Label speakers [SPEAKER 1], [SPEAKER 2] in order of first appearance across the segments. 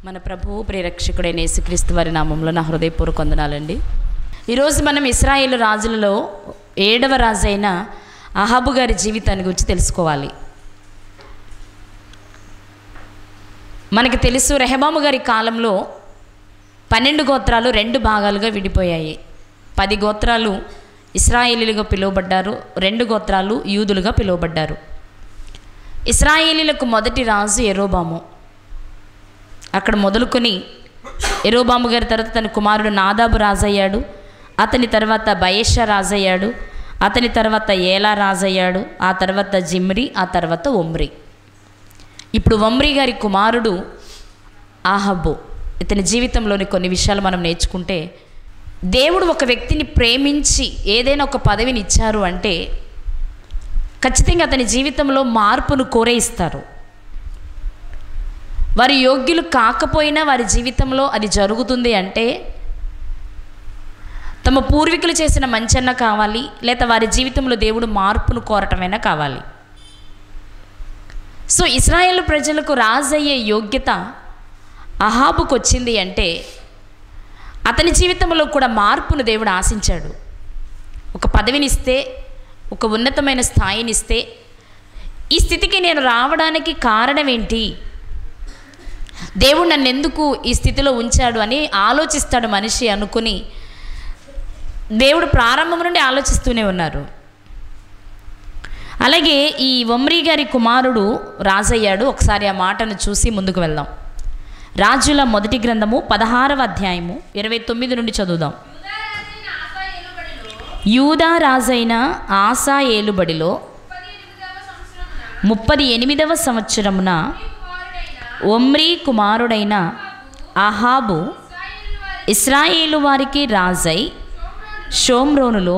[SPEAKER 1] మన ప్రభువు ప్రియరక్షకుడైన యేసుక్రీస్తు వారి నామంలో నా హృదయపూర్వక వందనాలండి. ఈరోజు మనం ఇశ్రాయేలు రాజులలో 7వ రాజు అయిన అహాబు గారి జీవితాన్ని గురించి తెలుసుకోవాలి. మనకి తెలుసు, రెహబాము గారి కాలంలో 12 గోత్రాలు 2 భాగాలుగా విడిపోయాయి. 10 గోత్రాలు ఇశ్రాయేలీలుగా పిలువబడ్డారు, 2 గోత్రాలు యూదులుగా పిలువబడ్డారు. ఇశ్రాయేలీలకు మొదటి రాజు యెరోబాము. అక్కడ మొదలుకొని యెరోబాము గారి తర్వాత తన కుమారుడు నాదాబు రాజయ్యాడు. అతని తర్వాత బయెషా రాజయ్యాడు. అతని తర్వాత ఏలా రాజయ్యాడు. ఆ తర్వాత జిమ్రి, ఆ తర్వాత ఒమ్రి. ఇప్పుడు ఒమ్రి గారి కుమారుడు అహాబు. ఇతని జీవితంలోని కొన్ని విషయాలు మనం నేర్చుకుంటే, దేవుడు ఒక వ్యక్తిని ప్రేమించి ఏదైనా ఒక పదవిని ఇచ్చారు అంటే ఖచ్చితంగా అతని జీవితంలో మార్పును కోరే ఇస్తారు. వారి యోగ్యులు కాకపోయినా వారి జీవితంలో అది జరుగుతుంది అంటే తమ పూర్వీకులు చేసిన మంచన్న కావాలి, లేదా వారి జీవితంలో దేవుడు మార్పును కోరటమైనా కావాలి. సో ఇశ్రాయేలు ప్రజలకు రాజయ్యే యోగ్యత అహాబుకు వచ్చింది అంటే అతని జీవితంలో కూడా మార్పును దేవుడు ఆశించాడు. ఒక పదవినిస్తే, ఒక ఉన్నతమైన స్థాయినిస్తే, ఈ స్థితికి నేను రావడానికి కారణం ఏంటి, దేవుడు నన్ను ఎందుకు ఈ స్థితిలో ఉంచాడు అని ఆలోచిస్తాడు మనిషి అనుకుని దేవుడు ప్రారంభం నుండి ఆలోచిస్తూనే ఉన్నారు. అలాగే ఈ ఒమ్రి గారి కుమారుడు రాజయ్యాడు. ఒకసారి ఆ మాటను చూసి ముందుకు వెళ్దాం. రాజుల మొదటి గ్రంథము 16వ అధ్యాయము 29 నుండి చదువుదాం. యూదా రాజైన ఆసా ఏలుబడిలో 38వ సంవత్సరమున ఒమ్రి కుమారుడైన అహాబు ఇశ్రాయేలు వారికి రాజై షోమ్రోనులో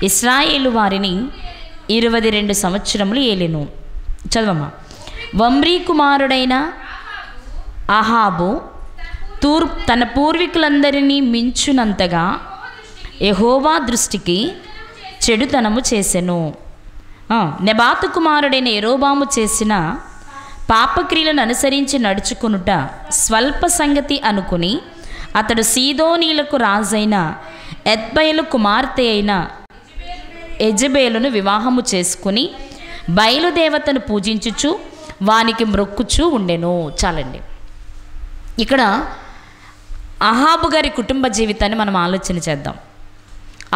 [SPEAKER 1] ఇశ్రాయేలు వారిని 22 సంవత్సరములు ఏలెను. చదవమ్మా. ఒమ్రి కుమారుడైన అహాబు తన పూర్వీకులందరినీ మించునంతగా యెహోవా దృష్టికి చెడుతనము చేసెను. నెబాతు కుమారుడైన యెరోబాము చేసిన పాపక్రియలను అనుసరించి నడుచుకునుట స్వల్ప సంగతి అనుకుని అతడు సీదోనీలకు రాజైన ఎత్బయలు కుమార్తె అయిన యెజబేలును వివాహము చేసుకుని బయలుదేవతను పూజించుచు వానికి మ్రొక్కుచూ ఉండెను. చాలండి. ఇక్కడ అహాబు గారి కుటుంబ జీవితాన్ని మనం ఆలోచన చేద్దాం.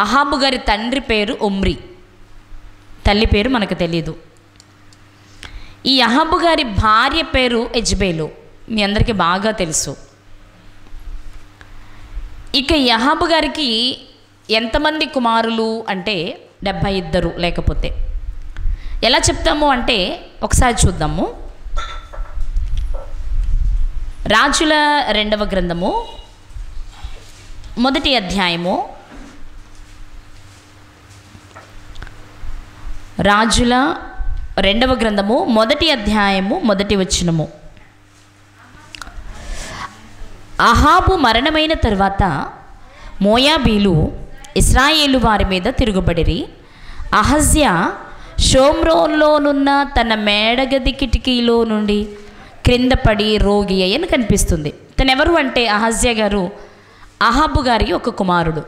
[SPEAKER 1] అహాబు గారి తండ్రి పేరు ఒమ్రి, తల్లి పేరు మనకు తెలియదు. ఈ అహాబు గారి భార్య పేరు యెజబేలు, మీ అందరికీ బాగా తెలుసు. ఇక ఈ అహాబు గారికి ఎంతమంది కుమారులు అంటే 72, లేకపోతే ఎలా చెప్తాము అంటే ఒకసారి చూద్దాము. రాజుల 2వ గ్రంథము 1వ అధ్యాయము, రాజుల 2వ గ్రంథము 1వ అధ్యాయము 1వ వచనము. అహాబు మరణమైన తరువాత మోయాబీలు ఇశ్రాయేలు వారి మీద తిరుగుబడిరి. అహజ్యా షోమ్రోన్లోనున్న తన మేడగది కిటికీలో నుండి క్రింద పడి రోగి అని కనిపిస్తుంది. తనెవరు అంటే అహజ్యా గారు అహాబు గారికి ఒక కుమారుడు.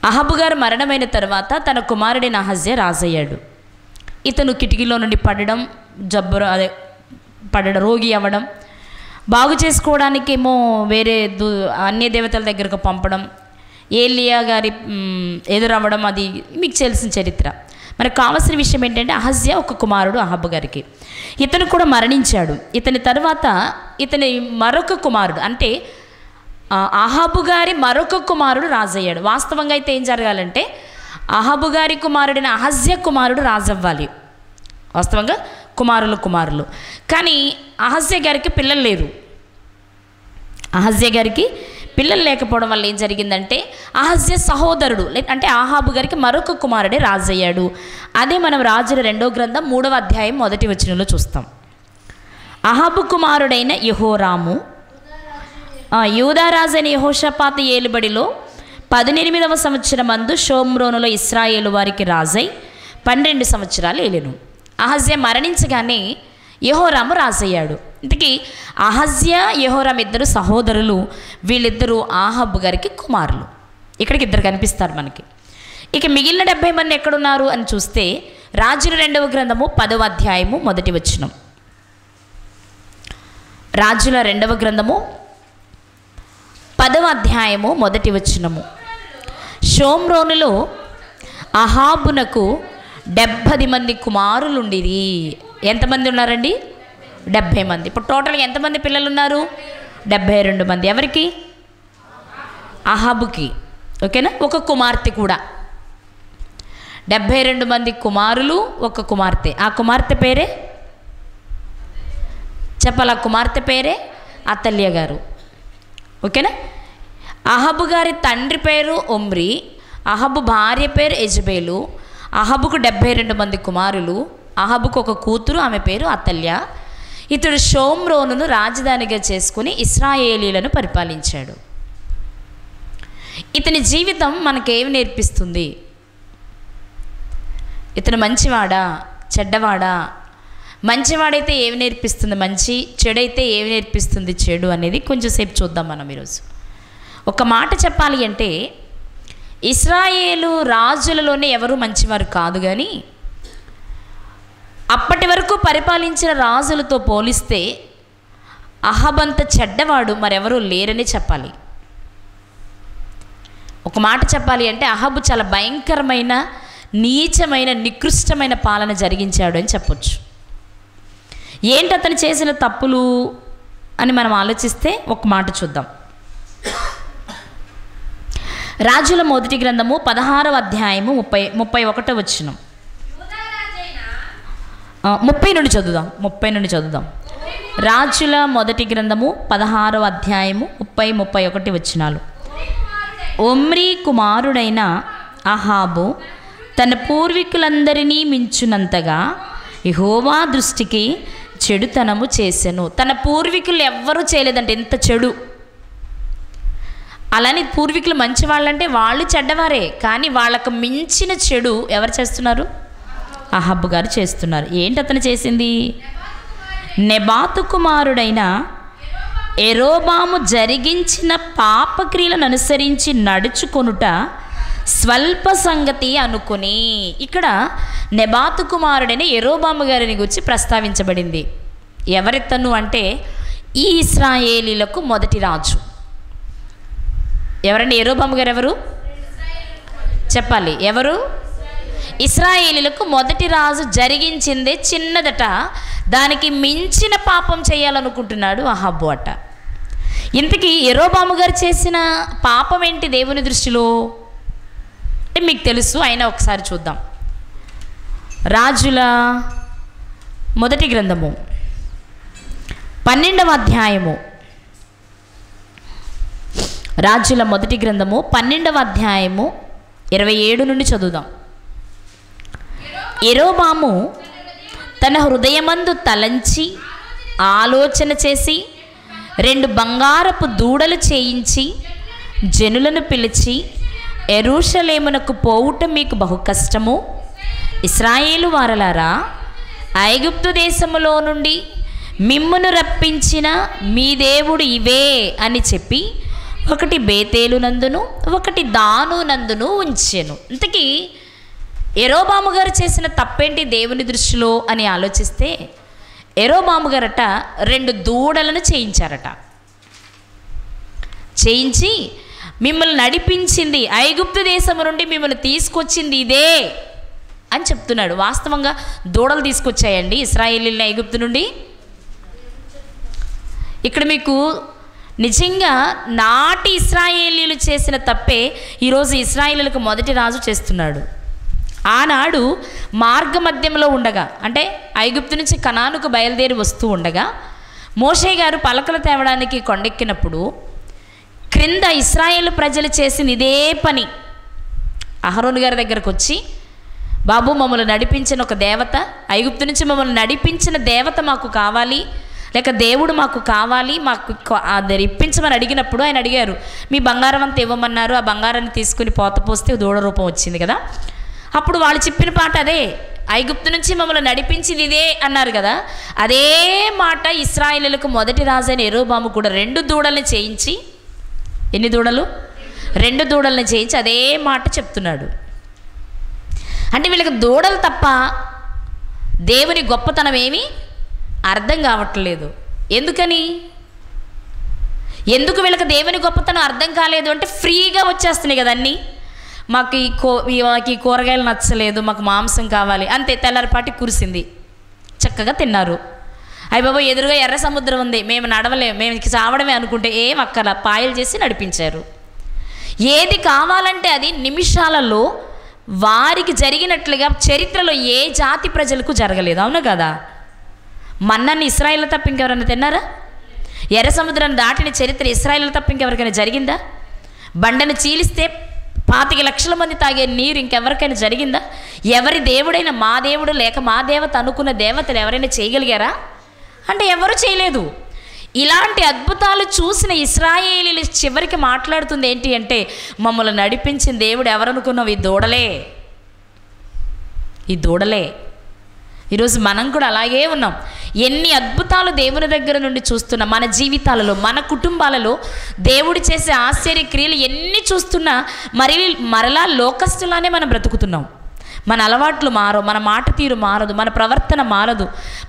[SPEAKER 1] అహాబు గారు మరణమైన తర్వాత తన కుమారుడైన అహజ్యా రాజయ్యాడు. ఇతను కిటికీలో నుండి పడడం, రోగి అవ్వడం, బాగు చేసుకోవడానికి ఏమో వేరే అన్య దేవతల దగ్గరకు పంపడం, ఏలియా గారి ఎదురవ్వడం, అది మీకు తెలిసిన చరిత్ర. మనకు కావాల్సిన విషయం ఏంటంటే అహజ్యా ఒక కుమారుడు అహాబు గారికి. ఇతను కూడా మరణించాడు. ఇతని తర్వాత ఇతని మరొక కుమారుడు, అంటే అహాబు గారి మరొక కుమారుడు రాజయ్యాడు. వాస్తవంగా అయితే ఏం జరగాలంటే అహాబు గారి కుమారుడైన అహజ్యా కుమారుడు రాజవ్వాలి. వాస్తవంగా కుమారులు. కానీ అహజ్యా గారికి పిల్లలు లేరు. అహజ్యా గారికి పిల్లలు లేకపోవడం వల్ల ఏం జరిగిందంటే అహజ్యా సహోదరుడు అంటే అహాబు గారికి మరొక కుమారుడే రాజయ్యాడు. అదే మనం రాజుల 2వ గ్రంథం 3వ అధ్యాయం 1వ వచనంలో చూస్తాం. అహాబు కుమారుడైన యెహోరాము యూదారాజైన యెహోషాపాతు ఏలుబడిలో 18వ సంవత్సరమందు షోమ్రోనులో ఇశ్రాయేలు వారికి రాజై 12 సంవత్సరాలు ఏలెను. అహజ్యా మరణించగానే యెహోరాము రాజయ్యాడు. ఇంతకీ అహజ్యా యెహోరాము ఇద్దరు సహోదరులు. వీళ్ళిద్దరూ ఆహాబు గారికి కుమారులు. ఇక్కడికి ఇద్దరు కనిపిస్తారు మనకి. ఇక మిగిలిన 70 మంది ఎక్కడున్నారు అని చూస్తే రాజుల 2వ గ్రంథము 10వ అధ్యాయము 1వ వచనం. రాజుల 2వ గ్రంథము 10వ అధ్యాయము 1వ వచనము. షోమ్రోనులో అహాబునకు 70 మంది కుమారులుండిరి. ఎంతమంది ఉన్నారండి? 70 మంది. ఇప్పుడు టోటల్గా ఎంతమంది పిల్లలు ఉన్నారు? 72 మంది. ఎవరికి? అహాబుకి. ఓకేనా? ఒక కుమార్తె కూడా. 72 మంది కుమారులు, ఒక కుమార్తె. ఆ కుమార్తె పేరే చెప్పాలి. ఆ కుమార్తె పేరే అతల్య గారు. ఓకేనా? అహాబు గారి తండ్రి పేరు ఒమ్రి, అహాబు భార్య పేరు యెజబేలు. అహాబుకు 72 మంది కుమారులు. అహాబుకు ఒక కూతురు, ఆమె పేరు అతల్య. ఇతడు షోమ్రోనును రాజధానిగా చేసుకుని ఇశ్రాయేలీలను పరిపాలించాడు. ఇతని జీవితం మనకేమి నేర్పిస్తుంది? ఇతను మంచివాడా చెడ్డవాడా? మంచివాడైతే ఏమి నేర్పిస్తుంది మంచి, చెడైతే ఏమి నేర్పిస్తుంది చెడు అనేది కొంచెం సేపు చూద్దాం మనం ఈరోజు. ఒక మాట చెప్పాలి అంటే ఇశ్రాయేలు రాజులలోనే ఎవరు మంచివారు కాదు, కానీ అప్పటి వరకు పరిపాలించిన రాజులతో పోలిస్తే అహాబంత చెడ్డవాడు మరెవరూ లేరని చెప్పాలి. ఒక మాట చెప్పాలి అంటే అహాబు చాలా భయంకరమైన, నీచమైన, నికృష్టమైన పాలన జరిగించాడు అని చెప్పొచ్చు. ఏంటి అతను చేసిన తప్పులు అని మనం ఆలోచిస్తే ఒక మాట చూద్దాం. రాజుల మొదటి గ్రంథము 16వ అధ్యాయము 31వ వచనం. 30 నుండి చదువుదాం. రాజుల మొదటి గ్రంథము 16వ అధ్యాయము 30-31 వచనాలు. ఒమ్రీ కుమారుడైన అహాబు తన పూర్వీకులందరినీ మించునంతగా యెహోవా దృష్టికి చెడుతనము చేసెను. తన పూర్వీకులు ఎవ్వరూ చేయలేదంటే ఎంత చెడు. అలానే పూర్వీకులు మంచి వాళ్ళంటే వాళ్ళు చెడ్డవారే, కానీ వాళ్ళకు మించిన చెడు ఎవరు చేస్తున్నారు? అహాబు గారు చేస్తున్నారు. ఏంటి అతను చేసింది? నెబాతు కుమారుడైన యెరోబాము జరిగించిన పాపక్రియలను అనుసరించి నడుచుకొనుట స్వల్ప సంగతి అనుకుని. ఇక్కడ నెబాతు కుమారుడైన యెరోబాము గారిని గురించి ప్రస్తావించబడింది. ఎవరితను అంటే ఈ ఇశ్రాయేలీలకు మొదటి రాజు. ఎవరండి యెరోబాము గారు? ఎవరు చెప్పాలి? ఎవరు? ఇశ్రాయేలీలకు మొదటి రాజు. జరిగించిందే చిన్నదట, దానికి మించిన పాపం చేయాలనుకుంటున్నాడు అహాబు అట. ఇంతకీ యెరోబాము గారు చేసిన పాపం ఏంటి దేవుని దృష్టిలో అంటే మీకు తెలుసు, అయినా ఒకసారి చూద్దాం. రాజుల మొదటి గ్రంథము 12వ అధ్యాయము. రాజుల మొదటి గ్రంథము 12వ అధ్యాయము 27 నుండి చదువుదాం. యెరోబాము తన హృదయమందు తలంచి ఆలోచన చేసి 2 బంగారపు దూడలు చేయించి జనులను పిలిచి, యెరూషలేమునకు పోవుట మీకు బహు కష్టము. ఇశ్రాయేలు వారలారా, ఐగుప్తు దేశములో నుండి మిమ్మును రప్పించిన మీ దేవుడు ఇవే అని చెప్పి ఒకటి బేతేలు నందును ఒకటి దాను నందును ఉంచెను. ఇంతకీ యెరోబాము గారు చేసిన తప్పేంటి దేవుని దృష్టిలో అని ఆలోచిస్తే యెరోబాము గారట 2 దూడలను చేయించారట. చేయించి మిమ్మల్ని నడిపించింది, ఐగుప్తు దేశం నుండి మిమ్మల్ని తీసుకొచ్చింది ఇదే అని చెప్తున్నాడు. వాస్తవంగా దూడలు తీసుకొచ్చాయండి ఇశ్రాయేలీయుల్ని ఐగుప్తు నుండి. ఇక్కడ మీకు నిజంగా నాటి ఇశ్రాయేలీయులు చేసిన తప్పే ఈరోజు ఇశ్రాయేలీయులకు మొదటి రాజు చేస్తున్నాడు. ఆనాడు మార్గ మధ్యంలో ఉండగా, అంటే ఐగుప్తు నుంచి కనానుకు బయలుదేరి వస్తూ ఉండగా మోషే గారు పలకలు తేవడానికి కొండెక్కినప్పుడు క్రింద ఇశ్రాయేలు ప్రజలు చేసిన ఇదే పని. అహరోను గారి దగ్గరకు వచ్చి, బాబు మమ్మల్ని నడిపించిన ఒక దేవత, ఐగుప్తు నుంచి మమ్మల్ని నడిపించిన దేవత మాకు కావాలి, లేక దేవుడు మాకు కావాలి, మాకు అది ఇప్పించమని అడిగినప్పుడు ఆయన అడిగారు, మీ బంగారం అంతా ఇవ్వమన్నారు. ఆ బంగారాన్ని తీసుకుని పోత పోస్తే దూడ రూపం వచ్చింది కదా. అప్పుడు వాళ్ళు చెప్పిన పాట అదే, ఐగుప్తు నుంచి మమ్మల్ని నడిపించింది ఇదే అన్నారు కదా, అదే మాట ఇశ్రాయేలీయులకు మొదటి రాజైన యెరోబాము కూడా 2 దూడల్ని చేయించి, ఎన్ని దూడలు? 2 దూడల్ని చేయించి అదే మాట చెప్తున్నాడు. అంటే వీళ్ళకి దూడలు తప్ప దేవుని గొప్పతనం ఏమీ అర్థం కావట్లేదు. ఎందుకు వీళ్ళకి దేవుని గొప్పతనం అర్థం కాలేదు అంటే ఫ్రీగా వచ్చేస్తున్నాయి కదా అన్నీ. మాకు ఈ కూరగాయలు నచ్చలేదు, మాకు మాంసం కావాలి అంతే, తెల్లారిపాటి కురిసింది, చక్కగా తిన్నారు. అయ్య బాబా ఎదురుగా ఎర్ర సముద్రం ఉంది, మేము నడవలేము, మేము చావడమే అనుకుంటే ఏం అక్కల పాయలు చేసి నడిపించారు. ఏది కావాలంటే అది నిమిషాలలో వారికి జరిగినట్లుగా చరిత్రలో ఏ జాతి ప్రజలకు జరగలేదు. అవునా కదా? మన్నాన్ని ఇశ్రాయేలు తప్ప ఇంకెవరైనా తిన్నారా? ఎర్ర సముద్రాన్ని దాటిన చరిత్ర ఇశ్రాయేలు తప్ప ఇంకెవరికైనా జరిగిందా? బండను చీలిస్తే 25 లక్షల మంది తాగే నీరు ఇంకెవరికైనా జరిగిందా? ఎవరి దేవుడైనా మా దేవుడు లేక మా దేవత అనుకున్న దేవతలు ఎవరైనా చేయగలిగారా అంటే ఎవరు చేయలేదు. ఇలాంటి అద్భుతాలు చూసిన ఇశ్రాయేలీలు చివరికి మాట్లాడుతుంది ఏంటి అంటే, మమ్మల్ని నడిపించిన దేవుడు ఎవరనుకున్నావు? ఈ దూడలే. ఈరోజు మనం కూడా అలాగే ఉన్నాం. ఎన్ని అద్భుతాలు దేవుని దగ్గర నుండి చూస్తున్నాం. మన జీవితాలలో, మన కుటుంబాలలో దేవుడు చేసే ఆశ్చర్య క్రియలు ఎన్ని చూస్తున్నా మరలా లోకస్తులానే మనం బ్రతుకుతున్నాం. మన అలవాట్లు మారవు, మన మాట తీరు మారదు, మన ప్రవర్తన మారదు,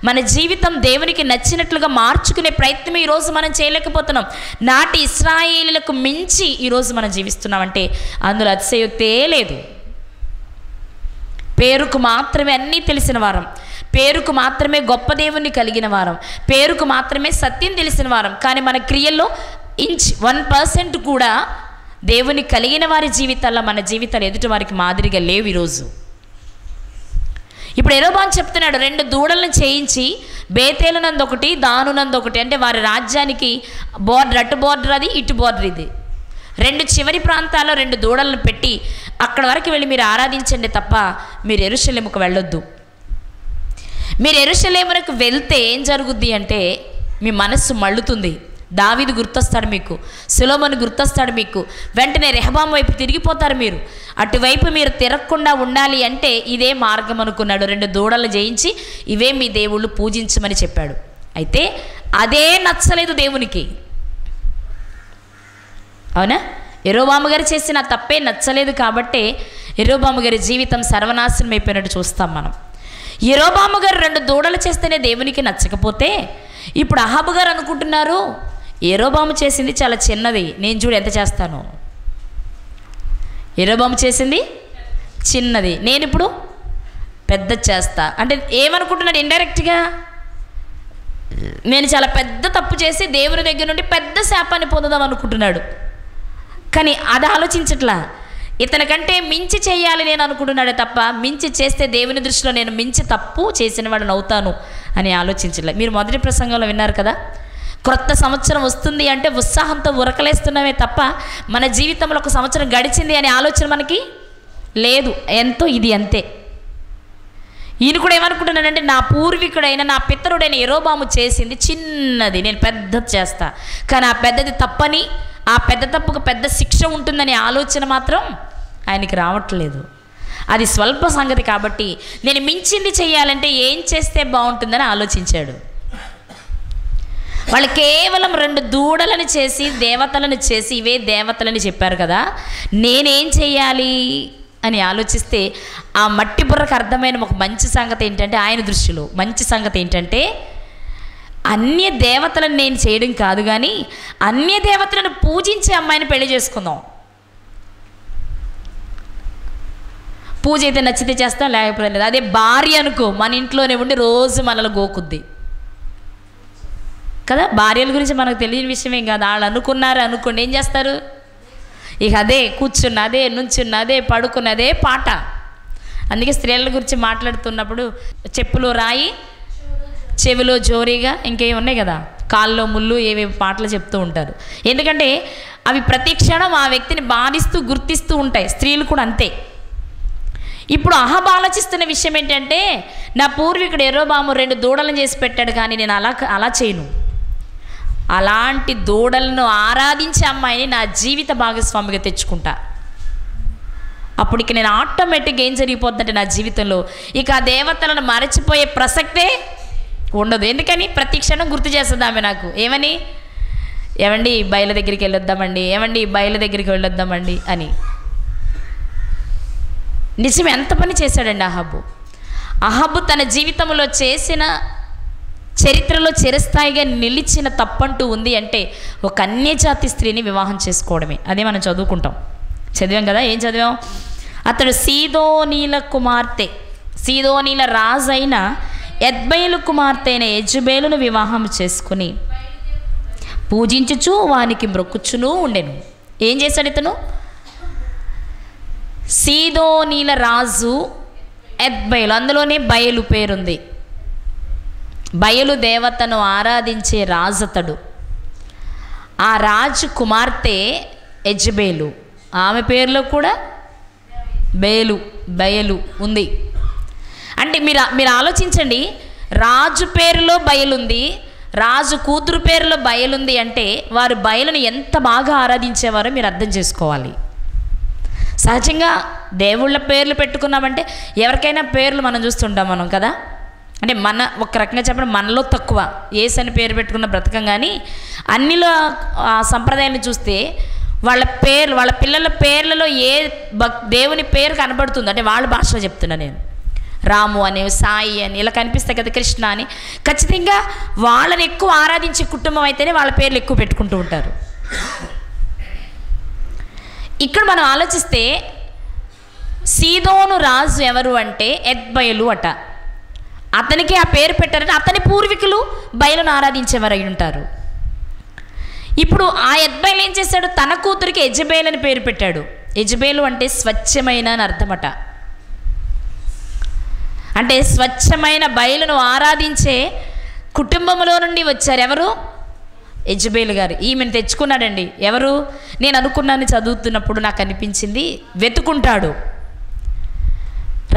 [SPEAKER 1] మన జీవితం దేవునికి నచ్చినట్లుగా మార్చుకునే ప్రయత్నం ఈరోజు మనం చేయలేకపోతున్నాం. నాటి ఇశ్రాయేలీయులకు మించి ఈరోజు మనం జీవిస్తున్నామంటే అందులో అతిశయోక్తే లేదు. పేరుకు మాత్రమే అన్నీ తెలిసిన వారం, పేరుకు మాత్రమే గొప్ప దేవుణ్ణి కలిగిన వారం, పేరుకు మాత్రమే సత్యం తెలిసిన వారం, కానీ మన క్రియల్లో 1% కూడా దేవుని కలిగిన వారి జీవితాల్లో మన జీవితాలు ఎదుటి వారికి మాదిరిగా లేవు ఈరోజు. ఇప్పుడు యెరోబాము చెప్తున్నాడు, 2 దూడలను చేయించి బేతేలునందు ఒకటి, దానునందు ఒకటి, అంటే వారి రాజ్యానికి బోర్డర్, అటు బోర్డర్ అది, ఇటు బోర్డర్ ఇది, 2 చివరి ప్రాంతాల్లో 2 దూడలను పెట్టి అక్కడ వరకు వెళ్ళి మీరు ఆరాధించండి తప్ప మీరు యెరూషలేముకు వెళ్ళొద్దు. మీరు యెరూషలేమునకు వెళ్తే ఏం జరుగుద్ది అంటే మీ మనస్సు మళ్ళుతుంది. దావీదు గుర్తొస్తాడు మీకు, సొలొమోను గుర్తొస్తాడు మీకు, వెంటనే రెహబాము వైపు తిరిగిపోతారు. మీరు అటువైపు మీరు తిరగకుండా ఉండాలి అంటే ఇదే మార్గం అనుకున్నాడు. 2 దూడలు జయించి ఇవే మీ దేవుళ్ళు పూజించమని చెప్పాడు. అయితే అదే నచ్చలేదు దేవునికి. అవునా? యెరోబాము గారు చేసిన తప్పే నచ్చలేదు కాబట్టే యెరోబాము గారి జీవితం సర్వనాశనం అయిపోయినట్టు చూస్తాం మనం. యెరోబాము గారు 2 దూడలు చేస్తేనే దేవునికి నచ్చకపోతే ఇప్పుడు అహాబు గారు అనుకుంటున్నారు యెరోబాము చేసింది చాలా చిన్నది, నేను చూడు ఎంత చేస్తాను. యెరోబాము చేసింది చిన్నది, నేను ఇప్పుడు పెద్ద చేస్తా అంటే ఏమనుకుంటున్నాడు? ఇండైరెక్ట్గా నేను చాలా పెద్ద తప్పు చేసి దేవుని దగ్గర నుండి పెద్ద శాపాన్ని పొందుదాం అనుకుంటున్నాడు. కానీ అది ఆలోచించట్లా. ఇతనికంటే మించి చేయాలి నేను అనుకుంటున్నాడే తప్ప మించి చేస్తే దేవుని దృష్టిలో నేను మించి తప్పు చేసిన వాడిని అవుతాను అని ఆలోచించలే. మీరు మొదటి ప్రసంగంలో విన్నారు కదా, క్రొత్త సంవత్సరం వస్తుంది అంటే ఉత్సాహంతో ఉరకలేస్తున్నామే తప్ప మన జీవితంలో ఒక సంవత్సరం గడిచింది అనే ఆలోచన మనకి లేదు. ఎంతో ఇది అంతే. ఈయన కూడా ఏమనుకుంటున్నాడంటే నా పూర్వీకుడైన నా పితరుడైన యెరోబాము చేసింది చిన్నది, నేను పెద్దది చేస్తా. కానీ ఆ పెద్దది తప్పని, ఆ పెద్ద తప్పుకు పెద్ద శిక్ష ఉంటుందనే ఆలోచన మాత్రం ఆయనకి రావట్లేదు. అది స్వల్ప సంగతి కాబట్టి నేను మించింది చేయాలంటే ఏం చేస్తే బాగుంటుందని ఆలోచించాడు. వాళ్ళు కేవలం 2 దూడలను చేసి దేవతలను చేసి ఇవే దేవతలని చెప్పారు కదా, నేనేం చేయాలి అని ఆలోచిస్తే ఆ మట్టి బుర్రకు అర్థమైన ఒక మంచి సంగతి ఏంటంటే, ఆయన దృష్టిలో మంచి సంగతి ఏంటంటే అన్య దేవతలను నేను చేయడం కాదు కానీ అన్య దేవతలను పూజించే అమ్మాయిని పెళ్లి చేసుకుందాం. పూజ అయితే నచ్చితే చేస్తాం, లేకపోతే లేదు. అదే భార్య అనుకో, మన ఇంట్లోనే ఉండి రోజు మనల్ని గోకుద్ది కదా. భార్యల గురించి మనకు తెలియని విషయమేం కాదు. వాళ్ళు అనుకున్నారు అనుకోండి, ఏం చేస్తారు? ఇక అదే కూర్చున్న, అదే నుంచున్న, అదే పడుకున్న, అదే పాట. అందుకే స్త్రీల గురించి మాట్లాడుతున్నప్పుడు చెప్పులో రాయి, చెవిలో జోరీగా, ఇంకేమి ఉన్నాయి కదా, కాల్లో ముళ్ళు, ఏవేవి పాటలు చెప్తూ ఉంటారు. ఎందుకంటే అవి ప్రతి క్షణం ఆ వ్యక్తిని బాధిస్తూ గుర్తిస్తూ ఉంటాయి. స్త్రీలు కూడా అంతే. ఇప్పుడు అహాబు ఆలోచిస్తున్న విషయం ఏంటంటే, నా పూర్వీకుడు యెరోబాము 2 దూడలను చేసి పెట్టాడు కానీ నేను అలా చేయను. అలాంటి దూడలను ఆరాధించే అమ్మాయిని నా జీవిత భాగస్వామిగా తెచ్చుకుంటా. అప్పుడు ఇక నేను ఆటోమేటిక్గా ఏం జరిగిపోతుందంటే నా జీవితంలో ఇక ఆ దేవతలను మరచిపోయే ప్రసక్తే ఉండదు. ఎందుకని ప్రతి క్షణం గుర్తు చేస్తుంది ఆమె నాకు. ఏమండి బయలు దగ్గరికి వెళ్ళొద్దామండి, ఏమండి బయలు దగ్గరికి వెళ్ళొద్దామండి అని. నిజం ఎంత పని చేశాడండి అహాబు తన జీవితంలో చేసిన చరిత్రలో చిరస్థాయిగా నిలిచిన తప్పంటూ ఉంది అంటే ఒక అన్యజాతి స్త్రీని వివాహం చేసుకోవడమే. అదే మనం చదివాం కదా. ఏం చదివాం? అతడు సీదోనీల రాజు అయిన ఎద్బయలు కుమార్తె అయిన యెజబేలును వివాహం చేసుకుని పూజించుచు వానికి మ్రొక్కుచునూ ఉండెను. ఏం చేశాడు ఇతను? సీదోనీల రాజు ఎద్బయలు, అందులోనే బయలు పేరుంది. బయలు దేవతను ఆరాధించే రాజు అతడు. ఆ రాజు కుమార్తె యెజబేలు, ఆమె పేరులో కూడా బయలు ఉంది. అంటే మీరు ఆలోచించండి, రాజు పేరులో బయలుంది, రాజు కూతురు పేరులో బయలుంది అంటే వారు బయలును ఎంత బాగా ఆరాధించేవారో మీరు అర్థం చేసుకోవాలి. సహజంగా దేవుళ్ళ పేర్లు పెట్టుకున్నామంటే ఎవరికైనా పేర్లు మనం చూస్తుంటాం మనం కదా. అంటే ఒక రకంగా చెప్పడం మనలో తక్కువ యేసు అని పేరు పెట్టుకున్న బ్రతకం. కానీ అన్నిలో సంప్రదాయాన్ని చూస్తే వాళ్ళ పిల్లల పేర్లలో ఏ దేవుని పేరు కనబడుతుంది అంటే వాళ్ళ భాషలో చెప్తున్నా నేను. రాము అని, సాయి అని ఇలా కనిపిస్తాయి కదా, కృష్ణ అని. ఖచ్చితంగా వాళ్ళని ఎక్కువ ఆరాధించే కుటుంబం అయితేనే వాళ్ళ పేర్లు ఎక్కువ పెట్టుకుంటూ ఉంటారు. ఇక్కడ మనం ఆలోచిస్తే సీదోను రాజు ఎవరు అంటే ఎద్బయలు అట. అతనికి ఆ పేరు పెట్టారంటే అతని పూర్వీకులు బయలును ఆరాధించేవారు అయి ఉంటారు. ఇప్పుడు ఆ ఎద్బయలు ఏం చేశాడు? తన కూతురికి యెజబేలు అని పేరు పెట్టాడు. యెజబేలు అంటే స్వచ్ఛమైన అని అర్థమట. అంటే స్వచ్ఛమైన బయలును ఆరాధించే కుటుంబంలో నుండి వచ్చారు ఎవరు? యెజబేలు గారు. ఈమెను తెచ్చుకున్నాడండి. ఎవరు? నేను అనుకున్నాను, చదువుతున్నప్పుడు నాకు అనిపించింది, వెతుకుంటాడు,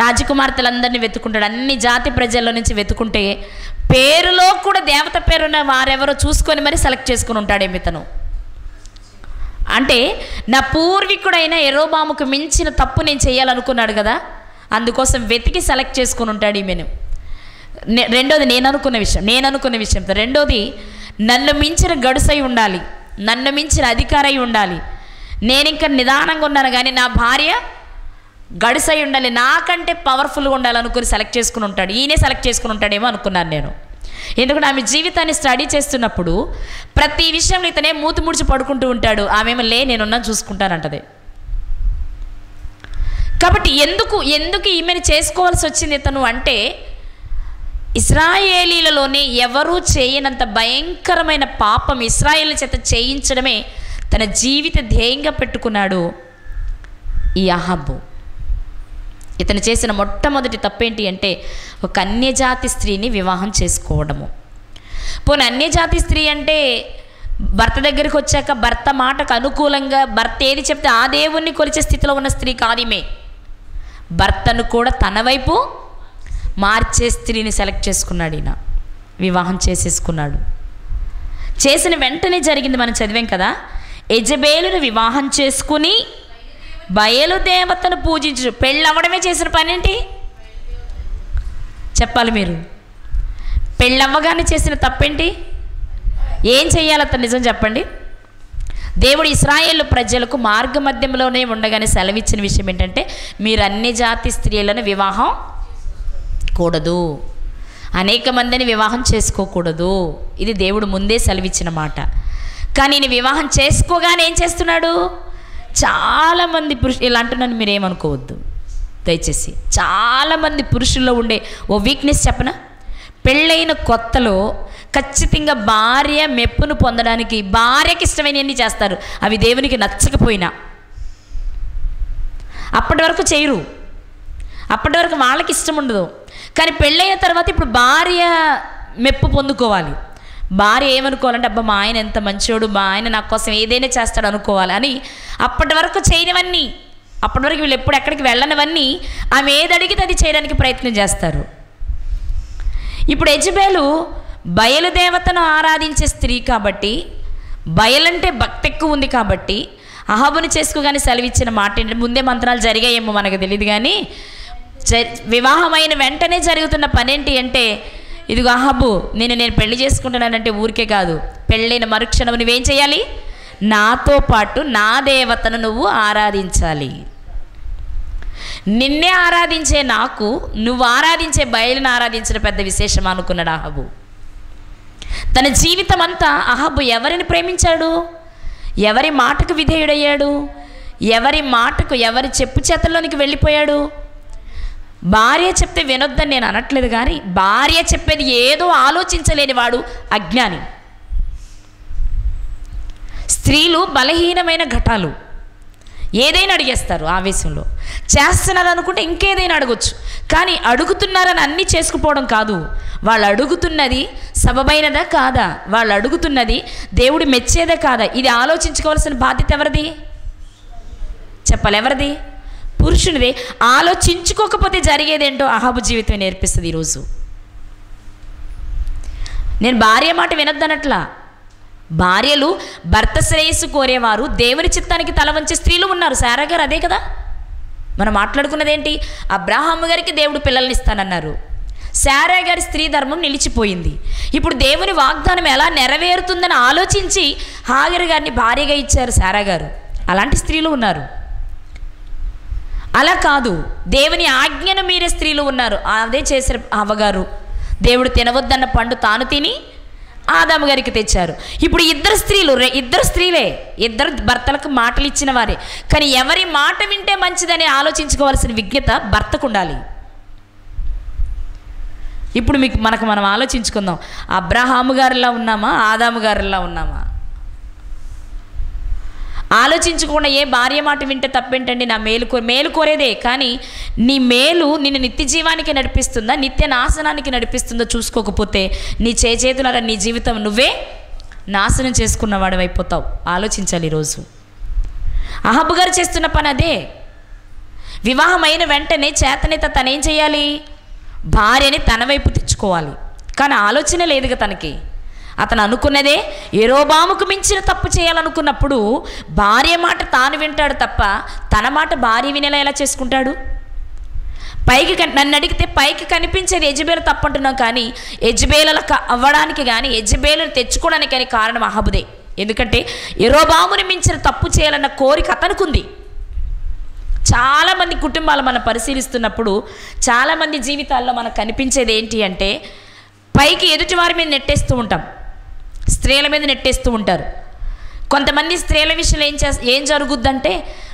[SPEAKER 1] రాజకుమార్తెలందరినీ వెతుకుంటాడు, అన్ని జాతి ప్రజల్లో నుంచి వెతుకుంటే పేరులో కూడా దేవత పేరున్న వారెవరో చూసుకొని మరి సెలెక్ట్ చేసుకుని ఉంటాడేమి ఇతను. అంటే నా పూర్వీకుడైన యెరోబాముకు మించిన తప్పు నేను చేయాలనుకున్నాడు కదా, అందుకోసం వెతికి సెలెక్ట్ చేసుకుని ఉంటాడు ఈమెను. రెండోది నేను అనుకున్న విషయంతో రెండోది నన్ను మించిన గడుసై ఉండాలి, నన్ను మించిన అధికారై ఉండాలి. నేను ఇంకా నిదానంగా ఉన్నాను కానీ నా భార్య గడుసై ఉండాలి, నాకంటే పవర్ఫుల్గా ఉండాలనుకుని సెలెక్ట్ చేసుకుని ఉంటాడు. ఈయనే సెలెక్ట్ చేసుకుని ఉంటాడేమో అనుకున్నాను నేను. ఎందుకంటే ఆమె జీవితాన్ని స్టడీ చేస్తున్నప్పుడు ప్రతి విషయంలో ఇతనే మూతి ముడిచి పడుకుంటూ ఉంటాడు, ఆమెమో నేనున్నా చూసుకుంటానంటది. కాబట్టి ఎందుకు ఈమెను చేసుకోవాల్సి వచ్చింది ఇతను అంటే ఇశ్రాయేలీలలోనే ఎవరూ చేయనంత భయంకరమైన పాపం ఇశ్రాయేలు చేత చేయించడమే తన జీవిత ధ్యేయంగా పెట్టుకున్నాడు ఈ అహాబు. ఇతను చేసిన మొట్టమొదటి తప్పేంటి అంటే ఒక అన్యజాతి స్త్రీని వివాహం చేసుకోవడము. పోనీ అన్యజాతి స్త్రీ అంటే భర్త దగ్గరికి వచ్చాక భర్త మాటకు అనుకూలంగా భర్త ఏది చెప్తే ఆ దేవుణ్ణి కొలిచే స్థితిలో ఉన్న స్త్రీ కాదిమే. భర్తను కూడా తన వైపు మార్చే స్త్రీని సెలెక్ట్ చేసుకున్నాడు ఈయన, వివాహం చేసేసుకున్నాడు. చేసిన వెంటనే జరిగింది మనం చదివాం కదా, యెజబేలును వివాహం చేసుకుని బయలు దేవతను పూజించు. పెళ్ళవడమే చేసిన పని ఏంటి చెప్పాలి మీరు? పెళ్ళవ్వగానే చేసిన తప్పేంటి? ఏం చెయ్యాలి అతను నిజం చెప్పండి. దేవుడు ఇశ్రాయేలు ప్రజలకు మార్గ మధ్యంలోనే ఉండగానే సెలవిచ్చిన విషయం ఏంటంటే మీరు అన్ని జాతి స్త్రీలను వివాహం కూడదు, అనేక మందిని వివాహం చేసుకోకూడదు. ఇది దేవుడు ముందే సెలవిచ్చిన మాట. కానీ ఈయన వివాహం చేసుకోగానే ఏం చేస్తున్నాడు? చాలామంది పురుషులు, ఇలా అంటున్నాను మీరేమనుకోవద్దు దయచేసి, చాలామంది పురుషుల్లో ఉండే ఓ వీక్నెస్ చెప్పనా, పెళ్ళైన కొత్తలో ఖచ్చితంగా భార్య మెప్పును పొందడానికి భార్యకి ఇష్టమైనవన్నీ చేస్తారు, అవి దేవునికి నచ్చకపోయినా. అప్పటి వరకు చేయరు, అప్పటి వరకు వాళ్ళకి ఇష్టం ఉండదు. కానీ పెళ్ళైన తర్వాత ఇప్పుడు భార్య మెప్పు పొందుకోవాలి. భార్య ఏమనుకోవాలంటే అబ్బా మా ఆయన ఎంత మంచోడు, మా ఆయన నా కోసం ఏదైనా చేస్తాడు అనుకోవాలి అని అప్పటి వరకు చేయనివన్నీ, అప్పటి వరకు వీళ్ళు ఎప్పుడు ఎక్కడికి వెళ్ళనివన్నీ ఆమె ఏది అడిగితే అది చేయడానికి ప్రయత్నం చేస్తారు. ఇప్పుడు యెజబేలు బయలుదేవతను ఆరాధించే స్త్రీ కాబట్టి, బయలంటే భక్తి ఎక్కువ ఉంది కాబట్టి అహాబుని చేసుకోగానే సెలవిచ్చిన మాట ఏంటంటే, ముందే మంత్రాలు జరిగాయేమో మనకు తెలియదు కానీ వివాహమైన వెంటనే జరుగుతున్న పనేంటి అంటే, ఇదిగో అహాబు నేను పెళ్లి చేసుకుంటున్నానంటే ఊరికే కాదు, పెళ్ళైన మరుక్షణం నువ్వేం చేయాలి, నాతో పాటు నా దేవతను నువ్వు ఆరాధించాలి. నిన్నే ఆరాధించే నాకు నువ్వు ఆరాధించే బయలును ఆరాధించడం పెద్ద విశేషం అనుకున్నాడు అహాబు. తన జీవితం అంతా అహాబు ఎవరిని ప్రేమించాడు, ఎవరి మాటకు విధేయుడయ్యాడు, ఎవరి చెప్పు చేతల్లోనికి వెళ్ళిపోయాడు. భార్య చెప్తే వినొద్దని నేను అనట్లేదు, కానీ భార్య చెప్పేది ఏదో ఆలోచించలేని వాడు అజ్ఞాని. స్త్రీలు బలహీనమైన ఘటాలు, ఏదైనా అడిగేస్తారు ఆవేశంలో. చేస్తున్నారు అనుకుంటే ఇంకేదైనా అడగొచ్చు, కానీ అడుగుతున్నారని అన్నీ చేసుకుపోవడం కాదు. వాళ్ళు అడుగుతున్నది సబబైనదా కాదా, వాళ్ళు అడుగుతున్నది దేవుడు మెచ్చేదా కాదా, ఇది ఆలోచించుకోవాల్సిన బాధ్యత ఎవరిది చెప్పాలి, ఎవరిది, పురుషునిదే. ఆలోచించుకోకపోతే జరిగేదేంటో అహాబు జీవితం నేర్పిస్తుంది. ఈరోజు నేను భార్య మాట వినొద్దనట్లా, భార్యలు భర్త శ్రేయస్సు కోరేవారు, దేవుని చిత్తానికి తల వంచే స్త్రీలు ఉన్నారు. శారా గారు అదే కదా మనం మాట్లాడుకున్నది. ఏంటి, అబ్రాహాము గారికి దేవుడు పిల్లల్ని ఇస్తానన్నారు, శారా గారి స్త్రీ ధర్మం నిలిచిపోయింది. ఇప్పుడు దేవుని వాగ్దానం ఎలా నెరవేరుతుందని ఆలోచించి హాగరు గారిని భార్యగా ఇచ్చారు శారా గారు. అలాంటి స్త్రీలు ఉన్నారు. అలా కాదు, దేవుని ఆజ్ఞను మీరే స్త్రీలు ఉన్నారు. అదే చేశారు అవ్వగారు. దేవుడు తినవద్దన్న పండు తాను తిని ఆదాము గారికి తెచ్చారు. ఇప్పుడు ఇద్దరు స్త్రీలే, ఇద్దరు భర్తలకు మాటలు ఇచ్చిన వారే, కానీ ఎవరి మాట వింటే మంచిదని ఆలోచించుకోవాల్సిన విజ్ఞత భర్తకు ఉండాలి. ఇప్పుడు మనం ఆలోచించుకుందాం, అబ్రహాము గారిలా ఉన్నామా, ఆదాము గారిలా ఉన్నామా? ఆలోచించకుండా ఏ భార్య మాట వింటే తప్పేంటండి, నా మేలు కోరేదే, కానీ నీ మేలు నిన్ను నిత్య జీవానికి నడిపిస్తుందా, నిత్య నాశనానికి నడిపిస్తుందో చూసుకోకపోతే నీ చేతులారా నీ జీవితం నువ్వే నాశనం చేసుకున్నవాడు అయిపోతావు. ఆలోచించాలి. ఈరోజు అహాబు గారు చేస్తున్న పని అదే. వివాహమైన వెంటనే చేతనేత తనేం చేయాలి, భార్యని తన వైపు తెచ్చుకోవాలి. కానీ ఆలోచన లేదుగా తనకి. అతను అనుకున్నదే యెరోబాముకు మించిన తప్పు చేయాలనుకున్నప్పుడు భార్య మాట తాను వింటాడు తప్ప తన మాట భార్య వినేలా ఎలా చేసుకుంటాడు? నన్ను అడిగితే పైకి కనిపించేది యెజబేలు తప్పు అంటున్నాం, కానీ యెజబేలులకు అవ్వడానికి కానీ యెజబేలును తెచ్చుకోవడానికి కానీ కారణం అహాబుదే. ఎందుకంటే యెరోబాముని మించిన తప్పు చేయాలన్న కోరిక అతనుకుంది. చాలామంది కుటుంబాలు మనం పరిశీలిస్తున్నప్పుడు చాలామంది జీవితాల్లో మనకు కనిపించేది ఏంటి అంటే, పైకి ఎదుటి వారి మీద నెట్టేస్తూ ఉంటాం, స్త్రీల మీద నెట్టేస్తూ ఉంటారు. కొంతమంది స్త్రీల విషయంలో ఏం జరుగుద్దంటే,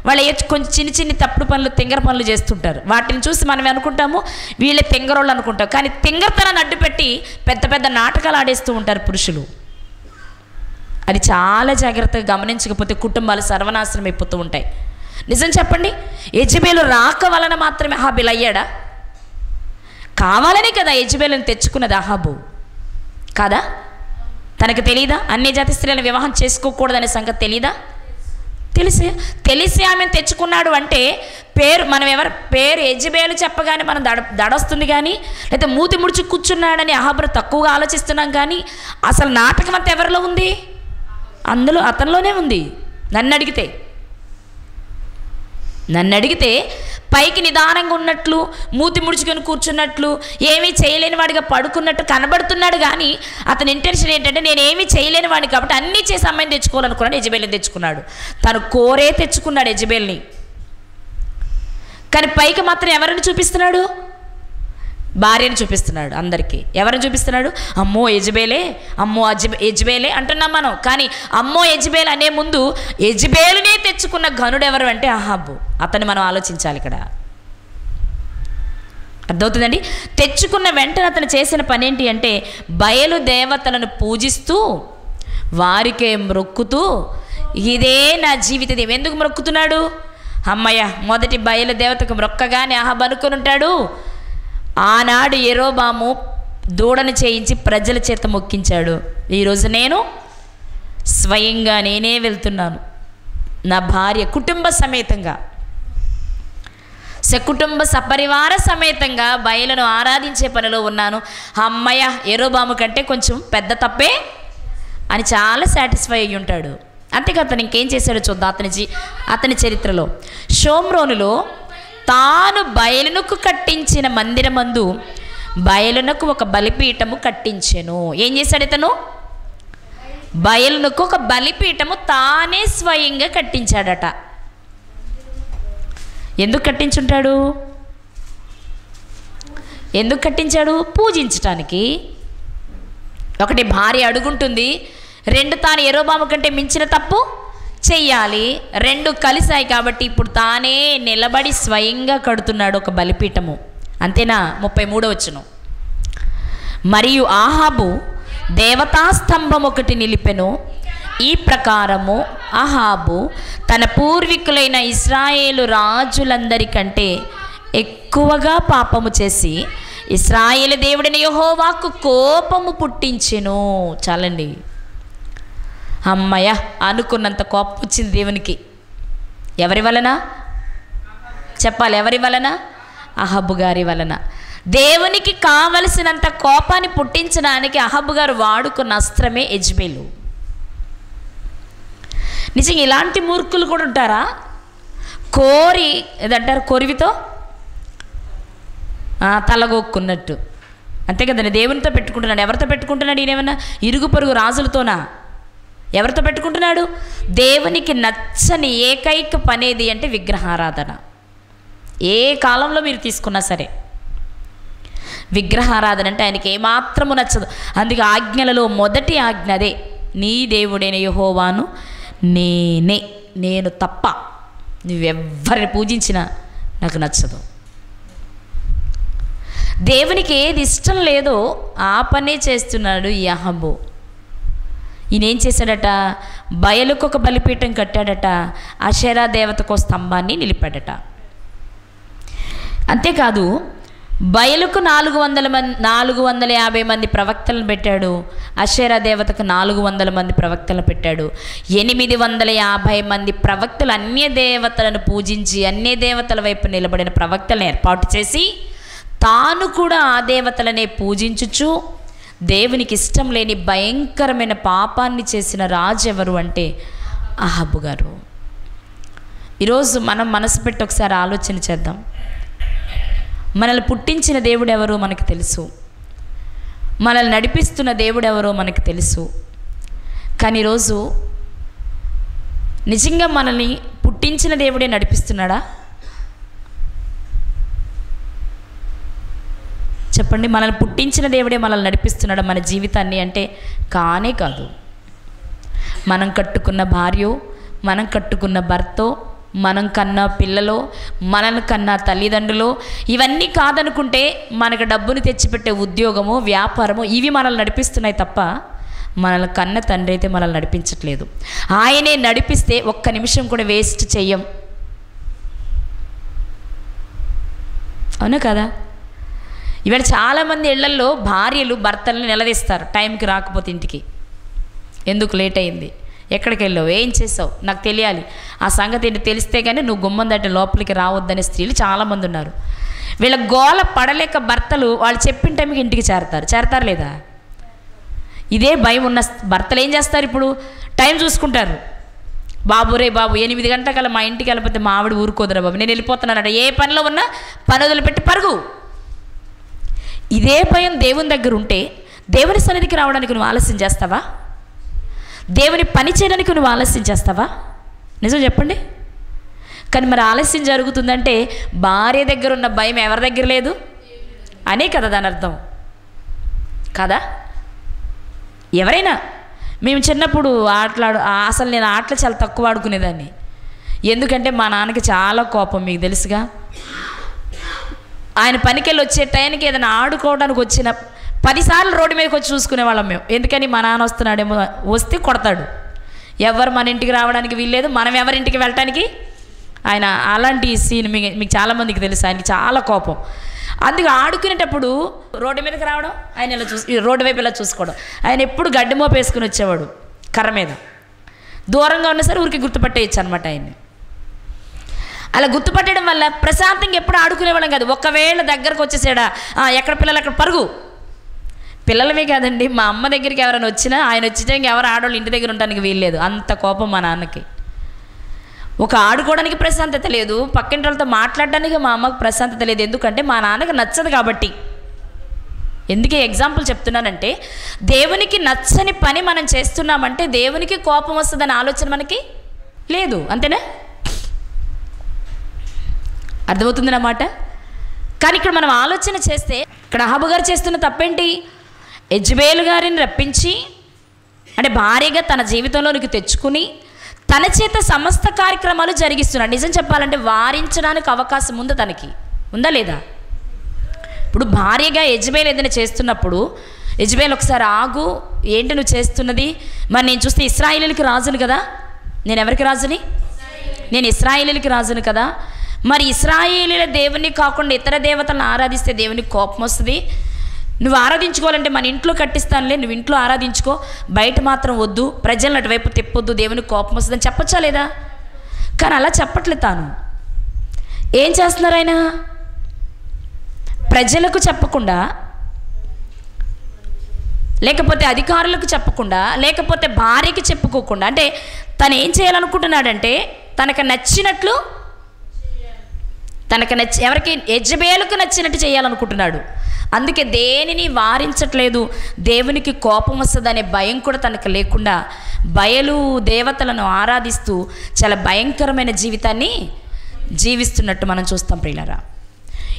[SPEAKER 1] వాళ్ళు కొంచెం చిన్ని తప్పుడు పనులు, తింగర పనులు చేస్తుంటారు. వాటిని చూసి మనం అనుకుంటాము వీళ్ళే తింగరోళ్ళు అనుకుంటాం, కానీ తింగరతనాన్ని అడ్డుపెట్టి పెద్ద పెద్ద నాటకాలు ఆడేస్తూ ఉంటారు పురుషులు. అది చాలా జాగ్రత్తగా గమనించకపోతే కుటుంబాలు సర్వనాశనం అయిపోతూ ఉంటాయి. నిజం చెప్పండి, యెజబేలు రాక వలన మాత్రమే అహాబు అయ్యాడా? కావాలనే కదా యెజబేలుని తెచ్చుకున్నది అహాబు కాదా? తనకు తెలీదా అన్య జాతి స్త్రీలను వివాహం చేసుకోకూడదనే సంగతి తెలీదా? తెలిసి ఆమెను తెచ్చుకున్నాడు అంటే పేరు యెజబేలు చెప్పగానే మనం దడొస్తుంది, కానీ లేదా మూతి ముడిచి కూర్చున్నాడని అహాబును తక్కువగా ఆలోచిస్తున్నాం, కానీ అసలు నాటకం అంతా ఎవరిలో ఉంది? అతనిలోనే ఉంది. నన్ను అడిగితే పైకి నిదానంగా ఉన్నట్లు, మూతి ముడుచుకొని కూర్చున్నట్లు, ఏమీ చేయలేని వాడిగా పడుకున్నట్టు కనబడుతున్నాడు, కానీ అతని ఇంటెన్షన్ ఏంటంటే నేనేమీ చేయలేని వాడిని కాబట్టి అన్నీ చేసి అమ్మాయిని తెచ్చుకోవాలనుకున్నాడు. యెజబేలుని తెచ్చుకున్నాడు, తను కోరే తెచ్చుకున్నాడు యెజబేలుని. కానీ పైకి మాత్రం ఎవరిని చూపిస్తున్నాడు? భార్యను చూపిస్తున్నాడు అందరికీ. ఎవరిని చూపిస్తున్నాడు? అమ్మో యెజబేలే అంటున్నాం మనం, కానీ అమ్మో యెజబేలు అనే ముందు యెజబేలునే తెచ్చుకున్న ఘనుడు ఎవరు అంటే అహాబు. అతన్ని మనం ఆలోచించాలి ఇక్కడ. అర్థమవుతుందండి? తెచ్చుకున్న వెంటనే అతను చేసిన పని ఏంటి అంటే, బయలు దేవతలను పూజిస్తూ వారికే మ్రొక్కుతూ, ఇదే నా జీవితం. ఎందుకు మ్రొక్కుతున్నాడు? అమ్మయ్య మొదటి బయలు దేవతకు మ్రొక్కగానే అహాబు అనుకుని ఉంటాడు, ఆనాడు యెరోబాము దూడను చేయించి ప్రజల చేత మొక్కించాడు, ఈరోజు నేను స్వయంగా నేనే వెళ్తున్నాను, నా భార్య కుటుంబ సమేతంగా సకుటుంబ సపరివార సమేతంగా బయలును ఆరాధించే పనిలో ఉన్నాను. అమ్మయ్య యెరోబాము కంటే కొంచెం పెద్ద తప్పే అని చాలా సాటిస్ఫై అయ్యి ఉంటాడు. అంతేకాదు అతను ఇంకేం చేశాడో చూద్దాం. అతని చరిత్రలో షోమ్రోనులో తాను బయలునకు కట్టించిన మందిరమందు బయలునకు ఒక బలిపీఠము కట్టించెను. ఏం చేశాడు ఇతను? బయలునకు ఒక బలిపీఠము తానే స్వయంగా కట్టించాడట. ఎందుకు కట్టించుంటాడు? ఎందుకు కట్టించాడు? పూజించటానికి. ఒకటి భార్య అడుగుంటుంది, రెండు తాను యెరోబాము కంటే మించిన తప్పు చెయ్యాలి, రెండు కలిసాయి కాబట్టి ఇప్పుడు తానే నిలబడి స్వయంగా కడుతున్నాడు ఒక బలిపీఠము. అంతేనా? 33వ వచనం. మరియు ఆహాబు దేవతాస్తంభం ఒకటి నిలిపెను. ఈ ప్రకారము ఆహాబు తన పూర్వీకులైన ఇశ్రాయేలు రాజులందరికంటే ఎక్కువగా పాపము చేసి ఇశ్రాయేలు దేవుడిన యెహోవాకు కోపము పుట్టించెను. చాలండి, అమ్మయ్య అనుకున్నంత కోపం వచ్చింది దేవునికి. ఎవరి వలన చెప్పాలి? ఎవరి వలన? అహబు గారి వలన. దేవునికి కావలసినంత కోపాన్ని పుట్టించడానికి అహబు గారు వాడుకున్న అస్త్రమే యెజ్బెలు. నిజంగా ఇలాంటి మూర్ఖులు కూడా ఉంటారా? కోరి ఏదంటారు, కొరివితో తలగొక్కున్నట్టు. అంతే కదండి, దేవునితో పెట్టుకుంటున్నాడు. ఎవరితో పెట్టుకుంటున్నాడు? ఈయనేమన్నా ఇరుగు పొరుగు రాజులతోనా? ఎవరితో పెట్టుకుంటున్నాడు? దేవునికి నచ్చని ఏకైక పనేది అంటే విగ్రహారాధన. ఏ కాలంలో మీరు తీసుకున్నా సరే విగ్రహారాధన అంటే ఆయనకి ఏమాత్రము నచ్చదు. అందుకే ఆజ్ఞలలో మొదటి ఆజ్ఞ అదే, నీ దేవుడైన యెహోవాను నేను తప్ప నువ్వెవ్వరిని పూజించినా నాకు నచ్చదు. దేవునికి ఏది ఇష్టం లేదో ఆ పనే చేస్తున్నాడు ఈ అహబు. ఈయనేం చేశాడట? బయలుకు ఒక బలిపీఠం కట్టాడట, అషేరా దేవతకు స్తంభాన్ని నిలిపాడట. అంతేకాదు బయలుకు 450 మంది ప్రవక్తలను పెట్టాడు, అషేరా దేవతకు 400 మంది ప్రవక్తలను పెట్టాడు. 850 మంది ప్రవక్తలు అన్య దేవతలను పూజించి అన్య దేవతల వైపు నిలబడిన ప్రవక్తలను ఏర్పాటు చేసి తాను కూడా ఆ దేవతలనే పూజించుచు దేవునికి ఇష్టం లేని భయంకరమైన పాపాన్ని చేసిన రాజు ఎవరు అంటే అహబు గారు. ఈరోజు మనం మనసు పెట్టి ఒకసారి ఆలోచన చేద్దాం. మనల్ని పుట్టించిన దేవుడు ఎవరో మనకు తెలుసు, మనల్ని నడిపిస్తున్న దేవుడు ఎవరో మనకు తెలుసు. కానీ ఈరోజు నిజంగా మనల్ని పుట్టించిన దేవుడే నడిపిస్తున్నాడా? చెప్పండి, మనల్ని పుట్టించిన దేవుడే మనల్ని నడిపిస్తున్నాడా మన జీవితాన్ని అంటే కానే కాదు. మనం కట్టుకున్న భార్యో, మనం కట్టుకున్న భర్తో, మనం కన్నా పిల్లలో, మనల్ని కన్నా తల్లిదండ్రులు, ఇవన్నీ కాదనుకుంటే మనకు డబ్బును తెచ్చిపెట్టే ఉద్యోగము, వ్యాపారము, ఇవి మనల్ని నడిపిస్తున్నాయి తప్ప మనల్ని కన్న తండ్రి అయితే మనల్ని నడిపించట్లేదు. ఆయనే నడిపిస్తే ఒక్క నిమిషం కూడా వేస్ట్ చెయ్యం. అవునా కదా? ఇవాళ చాలామంది ఇళ్లల్లో భార్యలు భర్తలను నిలదీస్తారు టైంకి రాకపోతే ఇంటికి. ఎందుకు లేట్ అయింది, ఎక్కడికి వెళ్ళావు, ఏం చేసావు, నాకు తెలియాలి, ఆ సంగతి ఏంటి తెలిస్తే కానీ నువ్వు గుమ్మం దాటి లోపలికి రావద్దనే స్త్రీలు చాలామంది ఉన్నారు. వీళ్ళ గోల పడలేక భర్తలు వాళ్ళు చెప్పిన టైంకి ఇంటికి చేరతారు లేదా? ఇదే భయం ఉన్న భర్తలు ఏం చేస్తారు? ఇప్పుడు టైం చూసుకుంటారు. బాబు 8 గంటలకల్లా మా ఇంటికి వెళ్ళిపోతే మా ఆవిడ ఊరుకోదురా బాబు, నేను వెళ్ళిపోతున్నానట. ఏ పనిలో ఉన్నా పని వదిలిపెట్టి పరుగు. ఇదే భయం దేవుని దగ్గర ఉంటే దేవుని సన్నిధికి రావడానికి నువ్వు ఆలస్యం చేస్తావా? దేవుని పని చేయడానికి నువ్వు ఆలస్యం చేస్తావా? నిజం చెప్పండి. కానీ మరి ఆలస్యం జరుగుతుందంటే భార్య దగ్గర ఉన్న భయం ఎవరి దగ్గర లేదు అనే కదా దాని అర్థం కదా? ఎవరైనా మేము చిన్నప్పుడు అసలు నేను ఆటలు చాలా తక్కువ ఆడుకునేదాన్ని. ఎందుకంటే మా నాన్నకి చాలా కోపం, మీకు తెలుసుగా. ఆయన పనికెళ్ళి వచ్చే టైంకి ఏదైనా ఆడుకోవడానికి వచ్చిన 10 సార్లు రోడ్డు మీదకి వచ్చి చూసుకునేవాళ్ళం మేము. ఎందుకని మా నాన్న వస్తున్నాడేమో, వస్తే కొడతాడు. ఎవరు మన ఇంటికి రావడానికి వీల్లేదు, మనం ఎవరింటికి వెళ్ళటానికి ఆయన. అలాంటి సీన్ మీకు చాలామందికి తెలుసు. ఆయనకి చాలా కోపం. అందుకే ఆడుకునేటప్పుడు రోడ్డు మీదకి రావడం, ఆయన ఇలా రోడ్డు వైపు ఇలా చూసుకోవడం. ఆయన ఎప్పుడు గడ్డి మోపు వేసుకుని వచ్చేవాడు కర్ర మీద. దూరంగా ఉన్నా సరే ఊరికి గుర్తుపట్టేయచ్చు అనమాట ఆయన్ని. అలా గుర్తుపట్టడం వల్ల ప్రశాంతంగా ఎప్పుడు ఆడుకునేవాళ్ళం కాదు. ఒకవేళ దగ్గరకు వచ్చేసాడా, ఎక్కడ పిల్లలు అక్కడ పరుగు. పిల్లలమే కాదండి, మా అమ్మ దగ్గరికి ఎవరైనా వచ్చినా ఆయన వచ్చినా ఇంకెవరు ఆడవాళ్ళు ఇంటి దగ్గర ఉండడానికి వీల్లేదు, అంత కోపం మా నాన్నకి. ఒక ఆడుకోవడానికి ప్రశాంతత లేదు, పక్కింటి వాళ్ళతో మాట్లాడడానికి మా అమ్మకు ప్రశాంతత లేదు. ఎందుకంటే మా నాన్నకి నచ్చదు కాబట్టి. ఎందుకే ఎగ్జాంపుల్ చెప్తున్నానంటే, దేవునికి నచ్చని పని మనం చేస్తున్నామంటే దేవునికి కోపం వస్తుందనే ఆలోచన మనకి లేదు, అంతేనా? అర్థమవుతుందన్నమాట. కానీ ఇక్కడ మనం ఆలోచన చేస్తే ఇక్కడ అహాబు గారు చేస్తున్న తప్పేంటి? యెజబేలు గారిని రప్పించి, అంటే భార్యగా తన జీవితంలోనికి తెచ్చుకుని తన చేత సమస్త కార్యక్రమాలు జరిగిస్తున్నాడు. నిజం చెప్పాలంటే వారించడానికి అవకాశం ఉందా? తనకి ఉందా లేదా? ఇప్పుడు భార్యగా యెజబేలు ఏదైనా చేస్తున్నప్పుడు యెజబేలు ఒకసారి ఆగు, ఏంటి నువ్వు చేస్తున్నది? మరి నేను చూస్తే ఇశ్రాయేలీయులకి రాజును కదా, నేను ఎవరికి రాజుని? నేను ఇశ్రాయేలీయులకి రాజును కదా. మరి ఇశ్రాయేలీయుల దేవుని కాకుండా ఇతర దేవతలను ఆరాధిస్తే దేవునికి కోపం వస్తుంది. నువ్వు ఆరాధించుకోవాలంటే మన ఇంట్లో కట్టిస్తానులే, నువ్వు ఇంట్లో ఆరాధించుకో, బయట మాత్రం వద్దు, ప్రజలను అటువైపు తిప్పొద్దు, దేవునికి కోపం వస్తుందని చెప్పచ్చా లేదా? కానీ అలా చెప్పట్లేదు. తాను ఏం చేస్తున్నారు? ఆయన ప్రజలకు చెప్పకుండా, లేకపోతే అధికారులకు చెప్పకుండా, లేకపోతే భార్యకి చెప్పుకోకుండా, అంటే తను ఏం చేయాలనుకుంటున్నాడంటే తనకు నచ్చినట్లు, ఎవరికి? యెజబేలుకు నచ్చినట్టు చేయాలనుకుంటున్నాడు. అందుకే దేనిని వారించట్లేదు. దేవునికి కోపం వస్తుందనే భయం కూడా తనకు లేకుండా బయలు దేవతలను ఆరాధిస్తూ చాలా భయంకరమైన జీవితాన్ని జీవిస్తున్నట్టు మనం చూస్తాం ప్రియులారా.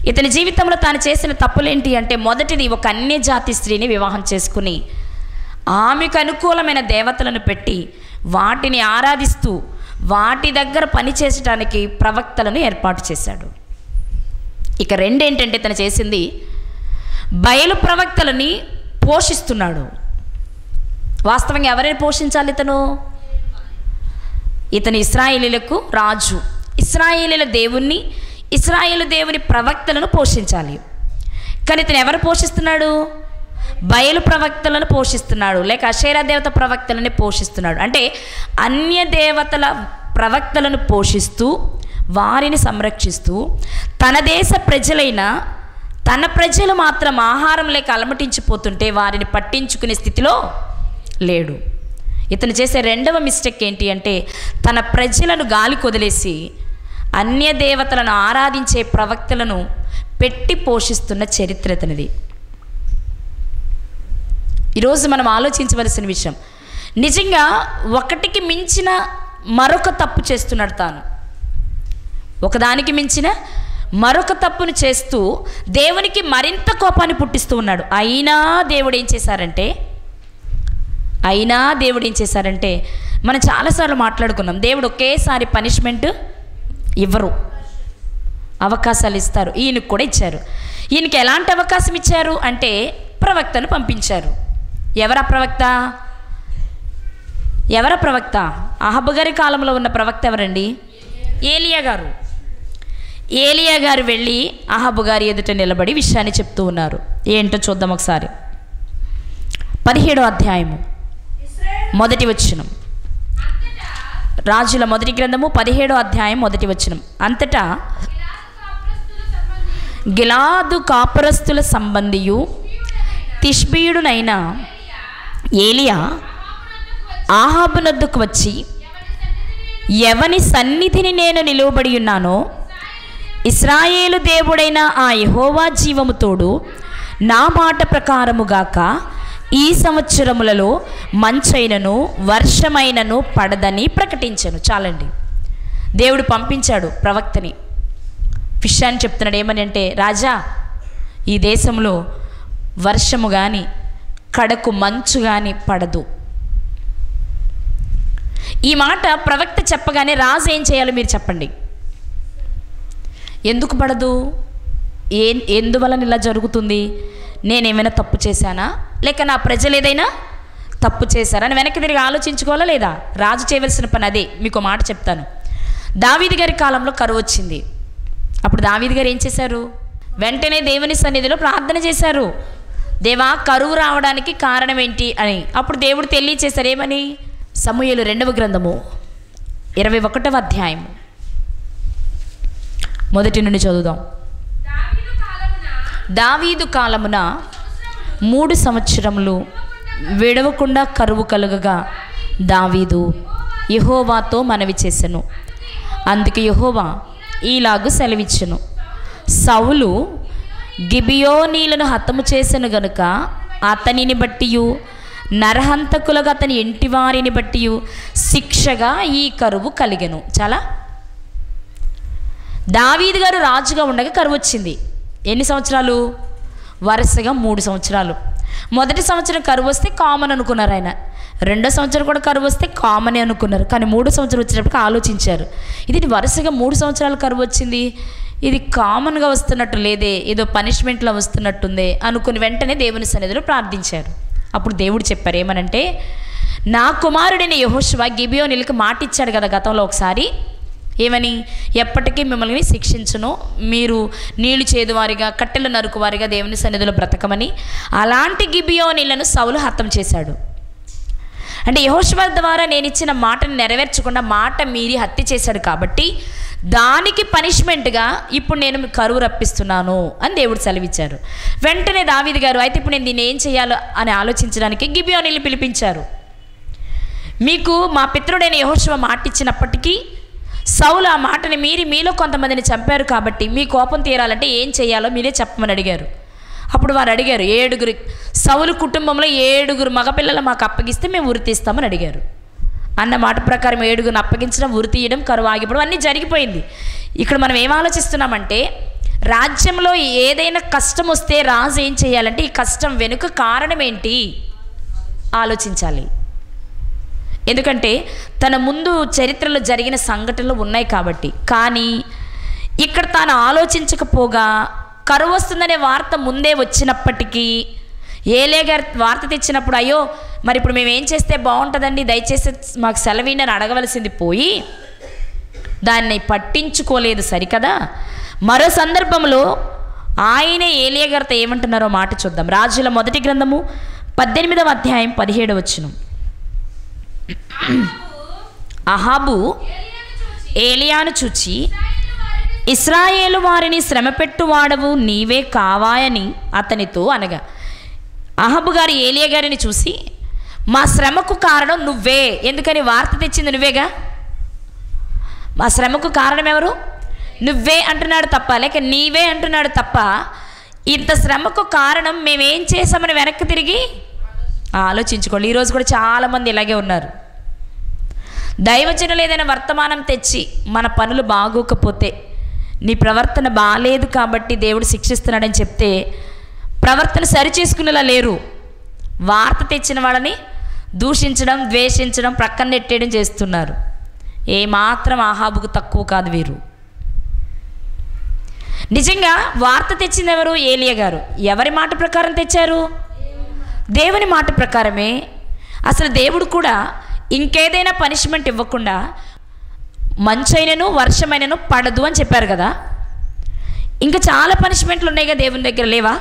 [SPEAKER 1] ఇతని జీవితంలో తాను చేసిన తప్పులేంటి అంటే, మొదటిది ఒక అన్యజాతి స్త్రీని వివాహం చేసుకుని ఆమెకు అనుకూలమైన దేవతలను పెట్టి వాటిని ఆరాధిస్తూ వాటి దగ్గర పనిచేయడానికి ప్రవక్తలను ఏర్పాటు చేశాడు. ఇక రెండేంటంటే తను చేసింది, బయలు ప్రవక్తలని పోషిస్తున్నాడు. వాస్తవంగా ఎవరైనా పోషించాలి? ఇతను ఇశ్రాయేలీయులకు రాజు, ఇశ్రాయేలీయుల దేవుణ్ణి, ఇశ్రాయేలు దేవుని ప్రవక్తలను పోషించాలి. కానీ ఇతను ఎవరు పోషిస్తున్నాడు? బయలు ప్రవక్తలను పోషిస్తున్నాడు, లేక అషేరా దేవత ప్రవక్తలని పోషిస్తున్నాడు. అంటే అన్య దేవతల ప్రవక్తలను పోషిస్తూ వారిని సంరక్షిస్తూ తన దేశ ప్రజలైన తన ప్రజలు మాత్రం ఆహారం లేక అలమటించిపోతుంటే వారిని పట్టించుకునే స్థితిలో లేడు. ఇతను చేసే రెండవ మిస్టేక్ ఏంటి అంటే, తన ప్రజలను గాలి కొదిలేసి అన్య దేవతలను ఆరాధించే ప్రవక్తలను పెట్టి పోషిస్తున్న చరిత్ర ఇతనిది. ఈరోజు మనం ఆలోచించవలసిన విషయం, నిజంగా ఒకటికి మించిన మరొక తప్పు చేస్తున్నాడు తాను. ఒకదానికి మించిన మరొక తప్పును చేస్తూ దేవునికి మరింత కోపాన్ని పుట్టిస్తూ ఉన్నాడు. అయినా దేవుడు ఏం చేశారంటే మనం చాలాసార్లు మాట్లాడుకున్నాం, దేవుడు ఒకేసారి పనిష్మెంట్ ఇవ్వరు, అవకాశాలు ఇస్తారు. ఈయనకు కూడా ఇచ్చారు. ఈయనకి ఎలాంటి అవకాశం ఇచ్చారు అంటే ప్రవక్తను పంపించారు. ఎవరా ప్రవక్త? అహాబు గారి కాలంలో ఉన్న ప్రవక్త ఎవరండి? ఏలియా గారు వెళ్ళి అహాబు గారి ఎదుట నిలబడి విషయాన్ని చెప్తూ ఉన్నారు. ఏంటో చూద్దాం ఒకసారి. 17వ అధ్యాయము 1వ వచనం, రాజుల మొదటి గ్రంథము 17వ అధ్యాయం 1వ వచనం. అంతటా గిలాదు కాపురస్తుల సంబంధియు తిష్బీయుడునైన ఏలియా అహాబు నొద్దకు వచ్చి, ఎవని సన్నిధిని నేను నిలువబడి ఉన్నానో ఇశ్రాయేలు దేవుడైన ఆ యెహోవా జీవము తోడు, నా మాట ప్రకారముగాక ఈ సంవత్సరములలో మంచైనను వర్షమైనను పడదని ప్రకటించను. చాలండి, దేవుడు పంపించాడు ప్రవక్తని. విషయాన్ని చెప్తున్నాడు. ఏమని అంటే, రాజా, ఈ దేశంలో వర్షము కానీ కడకు మంచు కానీ పడదు. ఈ మాట ప్రవక్త చెప్పగానే రాజు ఏం చేయాలో మీరు చెప్పండి. ఎందుకు పడదు? ఎందువలన ఇలా జరుగుతుంది? నేనేమైనా తప్పు చేశానా, లేక నా ప్రజలు ఏదైనా తప్పు చేశారా అని వెనక్కి తిరిగి ఆలోచించుకోవాలా లేదా? రాజు చేయవలసిన పని అదే. మీకు మాట చెప్తాను. దావీదు గారి కాలంలో కరువు వచ్చింది. అప్పుడు దావీదు గారు ఏం చేశారు? వెంటనే దేవుని సన్నిధిలో ప్రార్థన చేశారు. దేవా, కరువు రావడానికి కారణం ఏంటి అని. అప్పుడు దేవుడు తెలియచేశారు. ఏమని? సమూయేలు 2వ గ్రంథము 21వ అధ్యాయం 1 నుండి చదువుదాం. దావీదు కాలమున 3 సంవత్సరములు విడవకుండా కరువు కలుగగా దావీదు యెహోవాతో మనవి చేసెను. అందుకు యెహోవా ఈలాగు సెలవిచ్చెను, సౌలు గిబియోనీలను హతము చేసెను గనుక అతనిని బట్టియు నరహంతకులుగా అతని ఇంటివారిని బట్టియు శిక్షగా ఈ కరువు కలిగెను. చాలా దావీదు గారు రాజుగా ఉండగా కరువు వచ్చింది. ఎన్ని సంవత్సరాలు? వరుసగా 3 సంవత్సరాలు. మొదటి సంవత్సరం కరువు వస్తే కామన్ అనుకున్నారు ఆయన. రెండో సంవత్సరం కూడా కరువు వస్తే కామనే అనుకున్నారు. కానీ 3 సంవత్సరం వచ్చినప్పటికీ ఆలోచించారు, ఇది వరుసగా 3 సంవత్సరాలు కరువు వచ్చింది, ఇది కామన్గా వస్తున్నట్టు లేదే, ఏదో పనిష్మెంట్లో వస్తున్నట్టుందే అనుకుని వెంటనే దేవుని సన్నిధిలో ప్రార్థించారు. అప్పుడు దేవుడు చెప్పారు ఏమనంటే, నా కుమారుడైన యెహోషువ గిబియోనీయులకు మాట ఇచ్చాడు కదా గతంలో ఒకసారి, ఏమని, ఎప్పటికీ మిమ్మల్ని శిక్షించును, మీరు నీళ్లు చేదువారిగా కట్టెలు నరుకువారిగా దేవుని సన్నిధిలో బ్రతకమని. అలాంటి గిబియోనీయులను సౌలు హతం చేశాడు. అంటే యెహోషువ ద్వారా నేను ఇచ్చిన మాటను నెరవేర్చకుండా మాట మీరి హత్య చేశాడు కాబట్టి దానికి పనిష్మెంట్గా ఇప్పుడు నేను కరువు రప్పిస్తున్నాను అని దేవుడు సెలవిచ్చారు. వెంటనే దావీదు గారు అయితే ఇప్పుడు నేను దీన్ని ఏం చేయాలో అని ఆలోచించడానికి గిబియోనీయులను పిలిపించారు. మీకు మా పితరుడైన యెహోషువ మాట ఇచ్చినప్పటికీ సౌలు ఆ మాటని మీరి మీలో కొంతమందిని చంపారు కాబట్టి మీ కోపం తీరాలంటే ఏం చేయాలో మీరే చెప్పమని అడిగారు. అప్పుడు వారు అడిగారు, 7 సౌలు కుటుంబంలో 7 మగపిల్లలు మాకు అప్పగిస్తే మేము ఉరి తీస్తామని అడిగారు. అన్న మాట ప్రకారం 7 అప్పగించడం, ఉరి తీయడం, కరువు ఆగిపోవడం అన్నీ జరిగిపోయింది. ఇక్కడ మనం ఏం ఆలోచిస్తున్నామంటే, రాజ్యంలో ఏదైనా కష్టం వస్తే రాజు ఏం చేయాలంటే ఈ కష్టం వెనుక కారణం ఏంటి ఆలోచించాలి. ఎందుకంటే తన ముందు చరిత్రలో జరిగిన సంఘటనలు ఉన్నాయి కాబట్టి. కానీ ఇక్కడ తాను ఆలోచించకపోగా కరువు వస్తుందనే వార్త ముందే వచ్చినప్పటికీ ఏలే గారు వార్త తెచ్చినప్పుడు, అయ్యో మరి ఇప్పుడు మేము ఏం చేస్తే బాగుంటుందండి, దయచేసి మాకు సెలవిని అని అడగవలసింది పోయి దాన్ని పట్టించుకోలేదు సరికదా. మరో సందర్భంలో ఆయనే ఏలియా గారితో ఏమంటున్నారో మాట చూద్దాం. రాజుల మొదటి గ్రంథము 18వ అధ్యాయం 17వ వచనం. అహాబు ఏలియాను చూచి, ఇశ్రాయేలు వారిని శ్రమపెట్టువాడవు నీవే కావాయని అతనితో అనగా, అహాబు గారు ఏలియా గారిని చూసి, మా శ్రమకు కారణం నువ్వే, ఎందుకని వార్త తెచ్చింది నువ్వేగా, మా శ్రమకు కారణం ఎవరు? నువ్వే అంటున్నాడు తప్ప, లేక నీవే అంటున్నాడు తప్ప, ఇంత శ్రమకు కారణం మేమేం చేసామని వెనక్కి తిరిగి ఆలోచించుకోండి. ఈరోజు కూడా చాలామంది ఇలాగే ఉన్నారు. దైవజనులు ఏదైనా వర్తమానం తెచ్చి మన పనులు బాగోకపోతే, నీ ప్రవర్తన బాగాలేదు కాబట్టి దేవుడు శిక్షిస్తున్నాడని చెప్తే ప్రవర్తన సరిచేసుకునేలా లేరు. వార్త తెచ్చిన వాళ్ళని దూషించడం, ద్వేషించడం, ప్రక్కన నెట్టేయడం చేస్తున్నారు. ఏమాత్రం అహాబుకు తక్కువ కాదు వీరు. నిజంగా వార్త తెచ్చింది ఎవరు? ఏలియా గారు. ఎవరి మాట ప్రకారం తెచ్చారు? దేవుని మాట ప్రకారమే. అసలు దేవుడు కూడా ఇంకేదైనా పనిష్మెంట్ ఇవ్వకుండా మంచైనను వర్షమైనను పడదు అని చెప్పారు కదా. ఇంకా చాలా పనిష్మెంట్లు ఉన్నాయి కదా దేవుని దగ్గర, లేవా?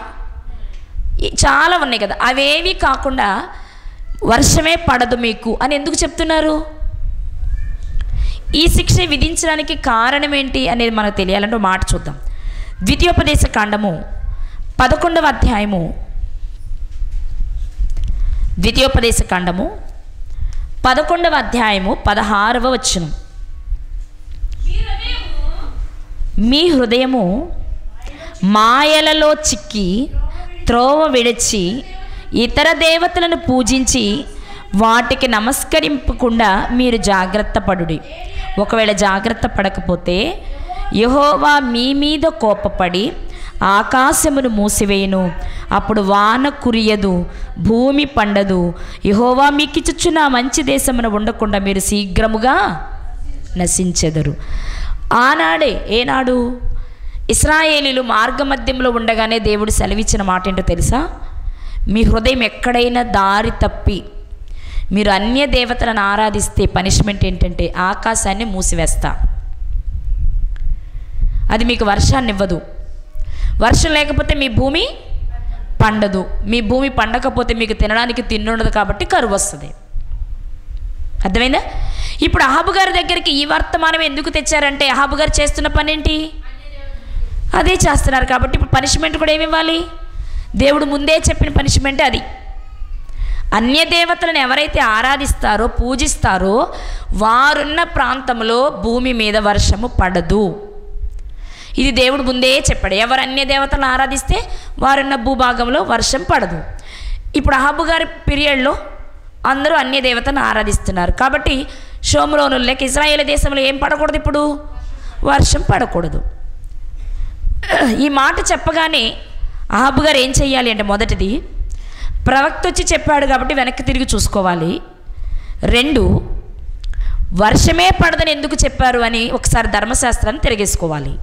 [SPEAKER 1] చాలా ఉన్నాయి కదా. అవేవి కాకుండా వర్షమే పడదు మీకు అని ఎందుకు చెప్తున్నారు? ఈ శిక్ష విధించడానికి కారణం ఏంటి అనేది మనకు తెలియాలంటే మాట చూద్దాం. ద్వితీయోపదేశ కాండము 11వ అధ్యాయము, ద్వితీయోపదేశ కాండము 11వ అధ్యాయము 16వ వచనం. మీ హృదయము మాయలలో చిక్కి త్రోవ విడిచి ఇతర దేవతలను పూజించి వాటికి నమస్కరింపకుండా మీరు జాగ్రత్త పడుడి. ఒకవేళ జాగ్రత్త పడకపోతే యెహోవా మీ మీద కోపపడి ఆకాశమును మూసివేయును, అప్పుడు వాన కురియదు, భూమి పండదు. యెహోవా మీకిచ్చుచున్న మంచి దేశమున ఉండకుండా మీరు శీఘ్రముగా నశించెదరు. ఆనాడే, ఏనాడు? ఇశ్రాయేలీలు మార్గమధ్యంలో ఉండగానే దేవుడు సెలవిచ్చిన మాట ఏంటో తెలుసా? మీ హృదయం ఎక్కడైనా దారి తప్పి మీరు అన్య దేవతలను ఆరాధిస్తే పనిష్మెంట్ ఏంటంటే ఆకాశాన్ని మూసివేస్తా. అది మీకు వర్షాన్ని ఇవ్వదు. వర్షం లేకపోతే మీ భూమి పండదు. మీ భూమి పండకపోతే మీకు తినడానికి తిండుండదు కాబట్టి కరువు వస్తుంది. అర్థమైందా? ఇప్పుడు అహాబు గారి దగ్గరికి ఈ వర్తమానం ఎందుకు తెచ్చారంటే అహాబు గారు చేస్తున్న పని ఏంటి? అదే చేస్తున్నారు కాబట్టి ఇప్పుడు పనిష్మెంట్ కూడా ఏమి ఇవ్వాలి? దేవుడు ముందే చెప్పిన పనిష్మెంట్ అది. అన్య దేవతలను ఎవరైతే ఆరాధిస్తారో పూజిస్తారో వారున్న ప్రాంతంలో భూమి మీద వర్షము పడదు. ఇది దేవుడు ముందే చెప్పాడు. ఎవరు అన్య దేవతలను ఆరాధిస్తే వారున్న భూభాగంలో వర్షం పడదు. ఇప్పుడు అహాబు గారి పీరియడ్లో అందరూ అన్య దేవతలను ఆరాధిస్తున్నారు కాబట్టి షోమ్రోను లేక ఇశ్రాయేలు దేశంలో ఏం పడకూడదు, ఇప్పుడు వర్షం పడకూడదు. ఈ మాట చెప్పగానే అహాబు గారు ఏం చెయ్యాలి అంటే, మొదటిది ప్రవక్త వచ్చి చెప్పాడు కాబట్టి వెనక్కి తిరిగి చూసుకోవాలి. 2 వర్షమే పడదని ఎందుకు చెప్పారు అని ఒకసారి ధర్మశాస్త్రాన్ని తిరిగేసుకోవాలి.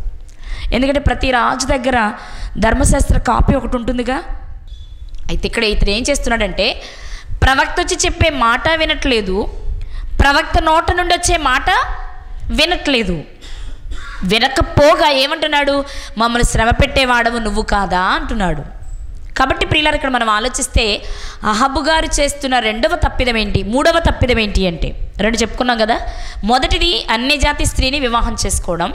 [SPEAKER 1] ఎందుకంటే ప్రతి రాజు దగ్గర ధర్మశాస్త్ర కాపీ ఒకటి ఉంటుందిగా. అయితే ఇక్కడ ఇతను ఏం చేస్తున్నాడంటే, ప్రవక్త వచ్చి చెప్పే మాట వినట్లేదు, ప్రవక్త నోట నుండి వచ్చే మాట వినట్లేదు. వినకపోగా ఏమంటున్నాడు, మమ్మల్ని శ్రమ పెట్టేవాడవు నువ్వు కాదా అంటున్నాడు. కాబట్టి ప్రియులారా, ఇక్కడ మనం ఆలోచిస్తే అహాబు గారు చేస్తున్న 2వ తప్పిదం ఏంటి, 3వ తప్పిదం ఏంటి అంటే, 2 చెప్పుకున్నాం కదా. మొదటిది అన్యజాతి స్త్రీని వివాహం చేసుకోవడం.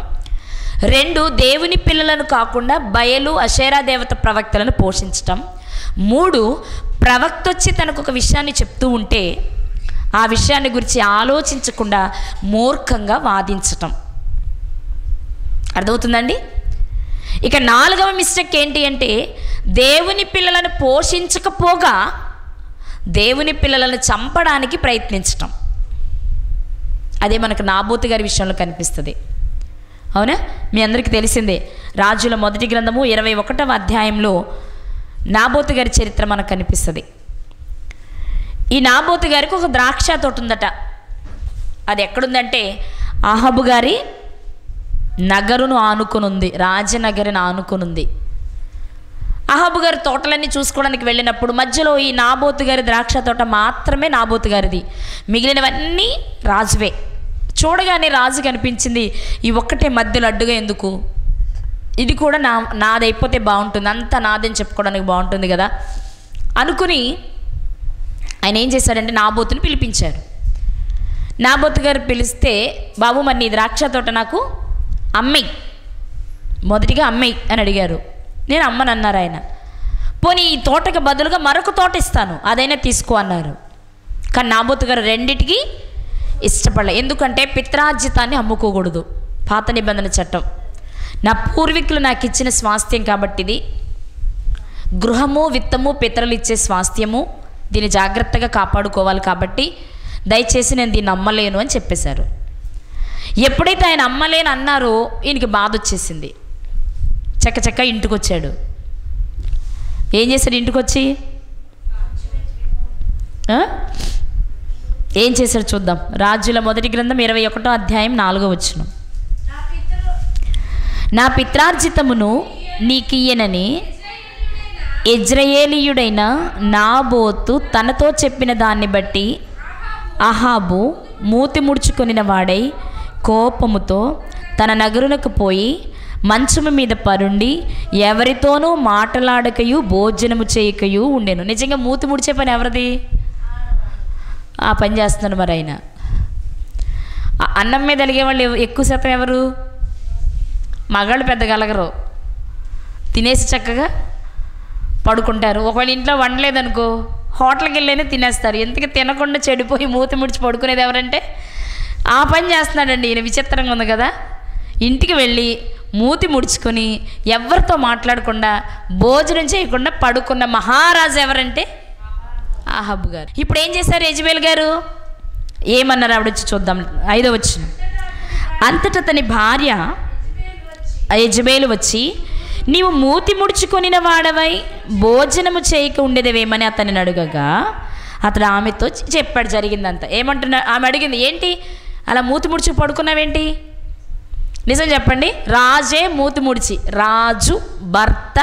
[SPEAKER 1] 2 దేవుని పిల్లలను కాకుండా బయలు అషేరా దేవత ప్రవక్తలను పోషించటం. 3 ప్రవక్త వచ్చి తనకు ఒక విషయాన్ని చెప్తూ ఉంటే ఆ విషయాన్ని గురించి ఆలోచించకుండా మూర్ఖంగా వాదించటం. అర్థమవుతుందండి? ఇక 4వ మిస్టేక్ ఏంటి అంటే, దేవుని పిల్లలను పోషించకపోగా దేవుని పిల్లలను చంపడానికి ప్రయత్నించటం. అదే మనకు నాబోతు గారి విషయంలో కనిపిస్తుంది. అవునా? మీ అందరికీ తెలిసిందే. రాజుల మొదటి గ్రంథము 21వ అధ్యాయంలో నాబోతు గారి చరిత్ర మనకు కనిపిస్తుంది. ఈ నాబోతు గారికి ఒక ద్రాక్ష తోట ఉందట. అది ఎక్కడుందంటే అహాబు గారి నగరును ఆనుకునుంది, రాజనగరిని ఆనుకునుంది. అహాబు గారి తోటలన్నీ చూసుకోవడానికి వెళ్ళినప్పుడు మధ్యలో ఈ నాబోతు గారి ద్రాక్ష తోట మాత్రమే నాబోతు గారిది, మిగిలినవన్నీ రాజువే. చూడగానే రాజు కనిపించింది, ఈ ఒక్కటే మధ్యలో అడ్డుగా ఎందుకు, ఇది కూడా నాదైపోతే బాగుంటుంది, అంతా నాదని చెప్పుకోవడానికి బాగుంటుంది కదా అనుకుని ఆయన ఏం చేశాడంటే నాబోతుని పిలిపించారు. నాబోతు గారు పిలిస్తే, బాబు మరి నీ ద్రాక్ష తోట నాకు అమ్మేయి, మొదటిగా అమ్మేయి అని అడిగారు. నేను అమ్మను అన్నారు ఆయన. పోనీ ఈ తోటకి బదులుగా మరొక తోట ఇస్తాను, అదైనా తీసుకో అన్నారు. కానీ నాబోతు గారు రెండిటికి ఇష్టపడలే. ఎందుకంటే పిత్రార్జితాన్ని అమ్ముకోకూడదు, పాత నిబంధన చట్టం. నా పూర్వీకులు నాకు ఇచ్చిన స్వాస్థ్యం కాబట్టి ఇది గృహము విత్తము పితరులు ఇచ్చే స్వాస్థ్యము, దీన్ని జాగ్రత్తగా కాపాడుకోవాలి కాబట్టి దయచేసి నేను దీన్ని అమ్మలేను అని చెప్పేశారు. ఎప్పుడైతే ఆయన అమ్మలేను అన్నారో ఈయనకి బాధ వచ్చేసింది. చక్క ఇంటికి వచ్చాడు. ఏం చేశాడు ఇంటికి వచ్చి? ఏం చేశాడు చూద్దాం. రాజుల మొదటి గ్రంథం 21వ అధ్యాయం 4వ వచనం. నా పిత్రార్జితమును నీకియ్యనని యెజ్రెయేలీయుడైన నాబోతు తనతో చెప్పిన దాన్ని బట్టి అహాబు మూతి ముడుచుకొనిన వాడై కోపముతో తన నగరునకు పోయి మంచము మీద పరుండి ఎవరితోనూ మాటలాడకయు భోజనము చేయకయు ఉండెను. నిజంగా మూతి ముడిచే పని ఎవరిది? ఆ పని చేస్తున్నాడు మరి ఆయన. అన్నం మీద అలిగే వాళ్ళు ఎక్కువ శాతం ఎవరు? మగాళ్ళు పెద్దగా అలగరు, తినేసి చక్కగా పడుకుంటారు. ఒకవేళ ఇంట్లో వండలేదనుకో హోటల్కి వెళ్ళేనే తినేస్తారు. ఎందుకు తినకుండా చెడిపోయి మూతి ముడిచి పడుకునేది ఎవరంటే ఆ పని చేస్తున్నాడండి ఈయన. విచిత్రంగా ఉంది కదా. ఇంటికి వెళ్ళి మూతి ముడుచుకొని ఎవరితో మాట్లాడకుండా భోజనం చేయకుండా పడుకున్న మహారాజు ఎవరంటే అహాబు గారు. ఇప్పుడు ఏం చేశారు యెజబెల్ గారు? ఏమన్నారు ఆవిడ వచ్చి చూద్దాం. 5వ వచనం. అంతటా అతని భార్య యెజబెలు వచ్చి, నీవు మూతి ముడుచుకొనిన వాడవై భోజనము చేయక ఉండేదేమని అతనిని అడగగా అతడు ఆమెతో చెప్పాడు జరిగిందంతా. ఏమంటున్నా? ఆమె అడిగింది, ఏంటి అలా మూతి ముడిచి పడుకున్నావేంటి? నిజం చెప్పండి. రాజే మూతి ముడిచి, రాజు భర్త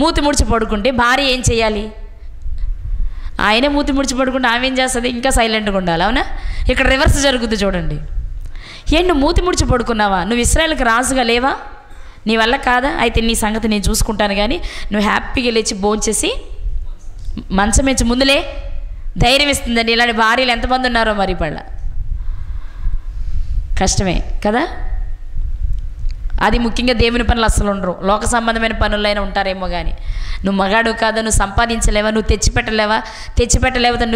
[SPEAKER 1] మూతి ముడిచి పడుకుంటే భార్య ఏం చేయాలి? ఆయనే మూతి ముడిచి పడుకుంటే ఆమె ఏం చేస్తుంది? ఇంకా సైలెంట్గా ఉండాలి. అవునా? ఇక్కడ రివర్స్ జరుగుతుంది చూడండి. ఏంటి నువ్వు మూతి ముడిచి పడుకున్నావా? నువ్వు ఇశ్రాయేలుకి రాజుగా లేవా? నీ వల్ల కాదా? అయితే నీ సంగతి నేను చూసుకుంటాను, కానీ నువ్వు హ్యాపీగా లేచి భోంచేసి మంచం నుంచి ముందులే. ధైర్యం ఇస్తుందండి. ఇలాంటి భార్యలు ఎంతమంది ఉన్నారో మరి పళ్ళ కష్టమే కదా. అది ముఖ్యంగా దేవుని పనులు అస్సలు ఉండరు, లోక సంబంధమైన పనులైనా ఉంటారేమో కానీ. నువ్వు మగాడు కాదా, నువ్వు సంపాదించలేవా, నువ్వు తెచ్చిపెట్టలేవా,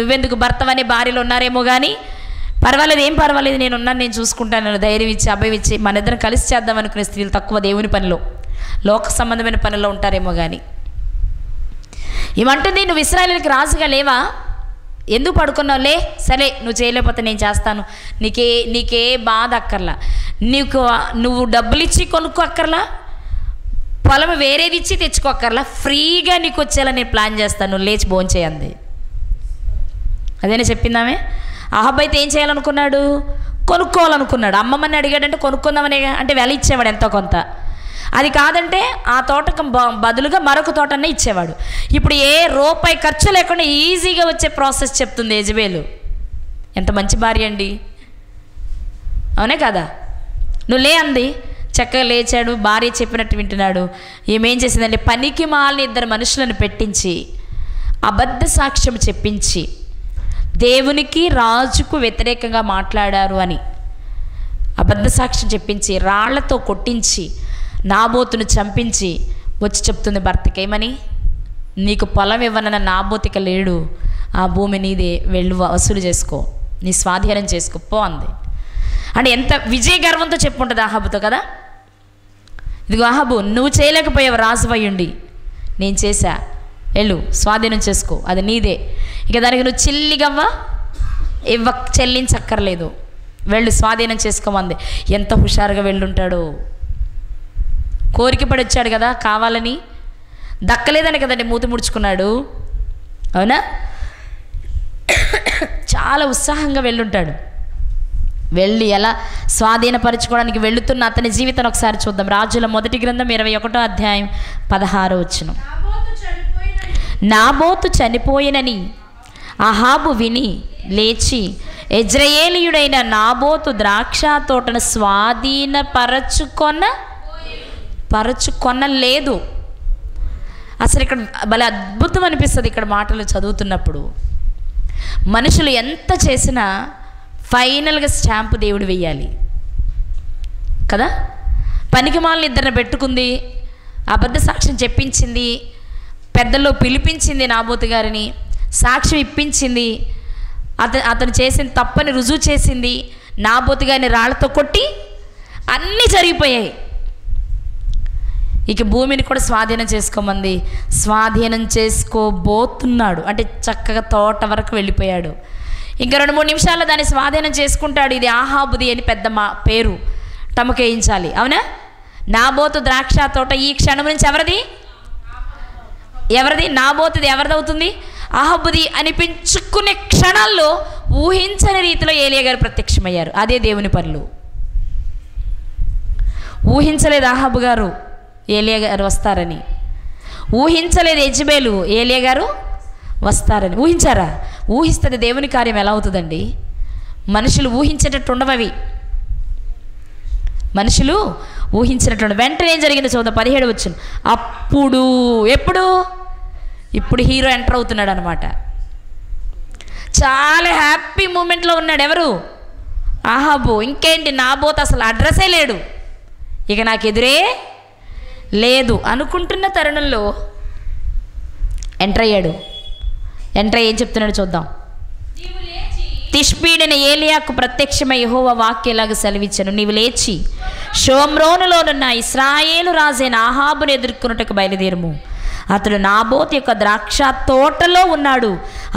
[SPEAKER 1] నువ్వెందుకు భర్తవనే భార్యలు ఉన్నారేమో కానీ, పర్వాలేదు ఏం పర్వాలేదు నేను ఉన్నాను, నేను చూసుకుంటాను, ధైర్యం ఇచ్చి అభయం ఇచ్చి మన ఇద్దరం కలిసి చేద్దాం అనుకునే స్త్రీలు తక్కువ దేవుని పనిలో, లోక సంబంధమైన పనుల్లో ఉంటారేమో కానీ. ఏమంటుంది, నువ్వు ఇశ్రాయేలుకి రాజుగా లేవా, ఎందుకు పడుకున్నావు, లే, సరే నువ్వు చేయలేకపోతే నేను చేస్తాను, నీకే బాధ అక్కర్లా, నువ్వు డబ్బులు ఇచ్చి కొనుక్కో అక్కర్లా, పొలం వేరేది ఇచ్చి తెచ్చుకోక్కర్లా, ఫ్రీగా నీకు వచ్చేలా నేను ప్లాన్ చేస్తాను, నువ్వు లేచి భోంచేయంది. అదేనే చెప్పిందామే. అహాబ్ అయితే ఏం చేయాలనుకున్నాడు, కొనుక్కోవాలనుకున్నాడు. అమ్మమ్మని అడిగాడంటే కొనుక్కుందామనే, అంటే వెల ఇచ్చేవాడు ఎంతో కొంత. అది కాదంటే ఆ తోటకు బదులుగా మరొక తోటనే ఇచ్చేవాడు. ఇప్పుడు ఏ రూపాయి ఖర్చు లేకుండా ఈజీగా వచ్చే ప్రాసెస్ చెప్తుంది యెజబెలు. ఎంత మంచి భార్య అండి, అవునే కదా. నువ్వు లే అంది, చక్కగా లేచాడు, భార్య చెప్పినట్టు వింటున్నాడు. ఏమేం చేసిందంటే పనికి మాలిన 2 మనుషులను పెట్టించి అబద్ధ సాక్ష్యం చెప్పించి దేవునికి రాజుకు వ్యతిరేకంగా మాట్లాడారు అని అబద్ధ సాక్ష్యం చెప్పించి రాళ్లతో కొట్టించి నాబోతును చంపించి వచ్చి చెప్తుంది భర్తకి ఏమని, నీకు పొలం ఇవ్వనన్న నాబోతిక లేడు, ఆ భూమి నీదే, వెళ్ళు వసూలు చేసుకో, నీ స్వాధీనం చేసుకో పో అంది. అంటే ఎంత విజయ గర్వంతో చెప్పుంటుంది అహాబుతో కదా. ఇదిగో అహాబు, నువ్వు చేయలేకపోయావు రాజువయ్యుండి, నేను చేశా, వెళ్ళు స్వాధీనం చేసుకో, అది నీదే, ఇక దానికి నువ్వు చిల్లిగవ్వ చెల్లించక్కర్లేదు, వెళ్ళు స్వాధీనం చేసుకోమంది. ఎంత హుషారుగా వెళ్ళుంటాడు, కోరిక పడి వచ్చాడు కదా, కావాలని దక్కలేదని కదండి మూతి ముడుచుకున్నాడు, అవునా. చాలా ఉత్సాహంగా వెళ్ళుంటాడు. వెళ్ళి ఎలా స్వాధీనపరచుకోవడానికి వెళుతున్న అతని జీవితాన్ని ఒకసారి చూద్దాం. రాజుల మొదటి గ్రంథం 21వ అధ్యాయం 16వ వచనం. నాబోతు చనిపోయినని అహాబు విని లేచి యెజ్రెయేలీయుడైన నాబోతు ద్రాక్ష తోటను పరచుకొనలేదు. అసలు ఇక్కడ భలే అద్భుతం అనిపిస్తుంది. ఇక్కడ మాటలు చదువుతున్నప్పుడు మనుషులు ఎంత చేసినా ఫైనల్గా స్టాంపు దేవుడు వెయ్యాలి కదా. పనికిమాలిన 2 పెట్టుకుంది, అబద్ధ సాక్ష్యం చెప్పించింది, పెద్దల్లో పిలిపించింది నాబోతు గారిని, సాక్ష్యం ఇప్పించింది, అతను చేసిన తప్పని రుజువు చేసింది, నాబోతు గారిని రాళ్లతో కొట్టి అన్నీ జరిగిపోయాయి. ఇక భూమిని కూడా స్వాధీనం చేసుకోమంది. స్వాధీనం చేసుకోబోతున్నాడు అంటే చక్కగా తోట వరకు వెళ్ళిపోయాడు. ఇంకా 2-3 నిమిషాల్లో దాన్ని స్వాధీనం చేసుకుంటాడు. ఇది ఆహాబుది అని పెద్ద పేరు టమకేయించాలి, అవునా. నాబోతు ద్రాక్ష తోట ఈ క్షణం నుంచి ఎవరిది నాబోతుది ఎవరిదవుతుంది, ఆహాబుది అనిపించుకునే క్షణాల్లో ఊహించని రీతిలో ఏలియా గారు ప్రత్యక్షమయ్యారు. అదే దేవుని పనులు. ఊహించలేదు ఆహాబు గారు ఏలియా గారు వస్తారని, ఊహించలేదు యెజబెలు ఏలియా గారు వస్తారని. ఊహించారా? ఊహిస్తుంది దేవుని కార్యం ఎలా అవుతుందండి. మనుషులు ఊహించేటట్టు ఉండవవి, మనుషులు ఊహించినట్టు. వెంటనే ఏం జరిగిందో చూద్దాం. 17 వచనం. అప్పుడు ఇప్పుడు హీరో ఎంటర్ అవుతున్నాడు అనమాట. చాలా హ్యాపీ మూమెంట్లో ఉన్నాడు. ఎవరు? ఆహాబు. ఇంకేంటి, నాబోతు అసలు అడ్రస్సే లేడు, ఇక నాకు ఎదురే లేదు అనుకుంటున్న తరుణంలో ఎంటర్ అయ్యాడు. ఎంటర్ అయ్యి ఏం చెప్తున్నాడు చూద్దాం. తిష్బీడైన ఏలియాకు ప్రత్యక్షమై యెహోవా వాక్యలాగా సెలవిచ్చాను, నీవు లేచి షోమ్రోనులోనున్న ఇశ్రాయేలు రాజైన ఆహాబును ఎదుర్కొనుటకు బయలుదేరుము. అతడు నాబోతు యొక్క ద్రాక్ష తోటలో ఉన్నాడు,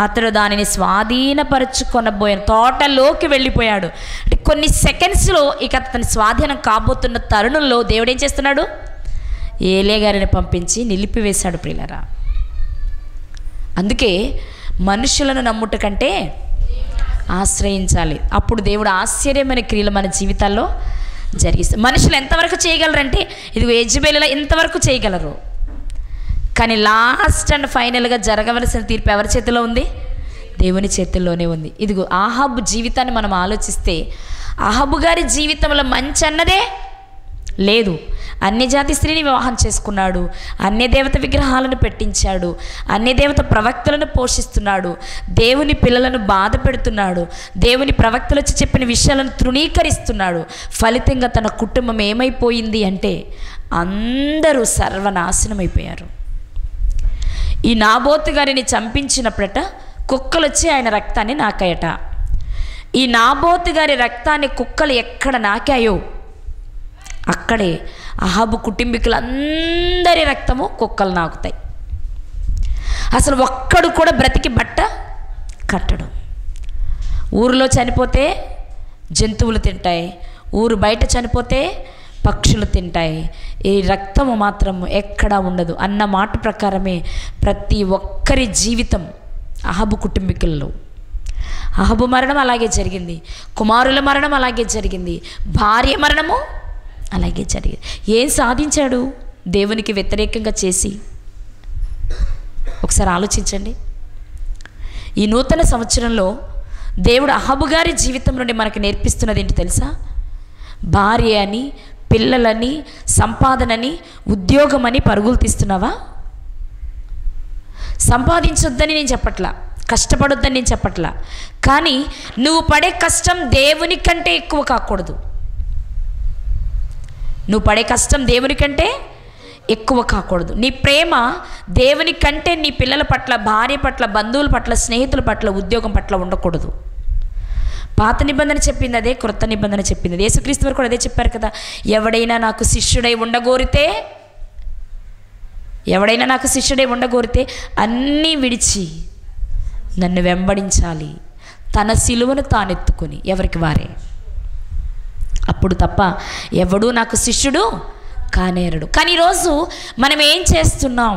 [SPEAKER 1] అతడు దానిని స్వాధీనపరచుకొనబోయాను. తోటలోకి వెళ్ళిపోయాడు. అంటే కొన్ని సెకండ్స్లో ఇక అతని స్వాధీనం కాబోతున్న తరుణంలో దేవుడు ఏం చేస్తున్నాడు, ఏలియా గారిని పంపించి నిలిపివేశాడు. ప్రియులారా, అందుకే మనుషులను నమ్ముట కంటే ఆశ్రయించాలి. అప్పుడు దేవుడు ఆశ్చర్యమైన క్రియలు మన జీవితాల్లో జరిగిస్తారు. మనుషులు ఎంతవరకు చేయగలరంటే, ఇదిగో యెజబెలులా ఇంతవరకు చేయగలరు, కానీ లాస్ట్ అండ్ ఫైనల్గా జరగవలసిన తీర్పు ఎవరి చేతిలో ఉంది? దేవుని చేతుల్లోనే ఉంది. ఇదిగో ఆహాబు జీవితాన్ని మనం ఆలోచిస్తే, ఆహాబు గారి జీవితంలో మంచి అన్నదే లేదు. అన్యజాతి స్త్రీని వివాహం చేసుకున్నాడు, అన్యదేవత విగ్రహాలను పెట్టించాడు, అన్యదేవత ప్రవక్తలను పోషిస్తున్నాడు, దేవుని పిల్లలను బాధ పెడుతున్నాడు, దేవుని ప్రవక్తలు వచ్చి చెప్పిన విషయాలను తృణీకరిస్తున్నాడు. ఫలితంగా తన కుటుంబం ఏమైపోయింది అంటే అందరూ సర్వనాశనమైపోయారు. ఈ నాబోతు గారిని చంపించినప్పుడట కుక్కలు వచ్చి ఆయన రక్తాన్ని నాకాయట. ఈ నాబోతు గారి రక్తాన్ని కుక్కలు ఎక్కడ నాకాయో అక్కడే అహాబు కుటుంబీకులందరి రక్తము కుక్కలు నాకుతాయి. అసలు ఒక్కడు కూడా బ్రతికి బట్ట కట్టడు. ఊరిలో చనిపోతే జంతువులు తింటాయి, ఊరు బయట చనిపోతే పక్షులు తింటాయి, ఈ రక్తము మాత్రం ఎక్కడా ఉండదు అన్న మాట ప్రకారమే ప్రతి ఒక్కరి జీవితం అహాబు కుటుంబీకుల్లో. అహాబు మరణం అలాగే జరిగింది, కుమారుల మరణం అలాగే జరిగింది, భార్య మరణము అలాగే జరిగింది. ఏం సాధించాడు దేవునికి వ్యతిరేకంగా చేసి? ఒకసారి ఆలోచించండి. ఈ నూతన సంవత్సరంలో దేవుడు అహాబు గారి జీవితం నుండి మనకు నేర్పిస్తున్నది ఏంటి తెలుసా? భార్య అని, పిల్లలని, సంపాదనని, ఉద్యోగమని పరుగులు తీస్తున్నావా? సంపాదించొద్దని నేను చెప్పట్లా, కష్టపడొద్దని నేను చెప్పట్లా, కానీ నువ్వు పడే కష్టం దేవుని కంటే ఎక్కువ కాకూడదు. నువ్వు పడే కష్టం దేవుని కంటే ఎక్కువ కాకూడదు. నీ ప్రేమ దేవుని కంటే నీ పిల్లల పట్ల, భార్య పట్ల, బంధువుల పట్ల, స్నేహితుల పట్ల, ఉద్యోగం పట్ల ఉండకూడదు. పాత నిబంధన చెప్పింది అదే, క్రొత్త నిబంధన చెప్పింది. యేసుక్రీస్తు వారు కూడా అదే చెప్పారు కదా, ఎవడైనా నాకు శిష్యుడై ఉండగోరితే అన్నీ విడిచి నన్ను వెంబడించాలి, తన సిలువను తానెత్తుకొని ఎవరికి వారే, అప్పుడు తప్ప ఎవడూ నాకు శిష్యుడు కానేరడు. కానీ ఈరోజు మనం ఏం చేస్తున్నాం?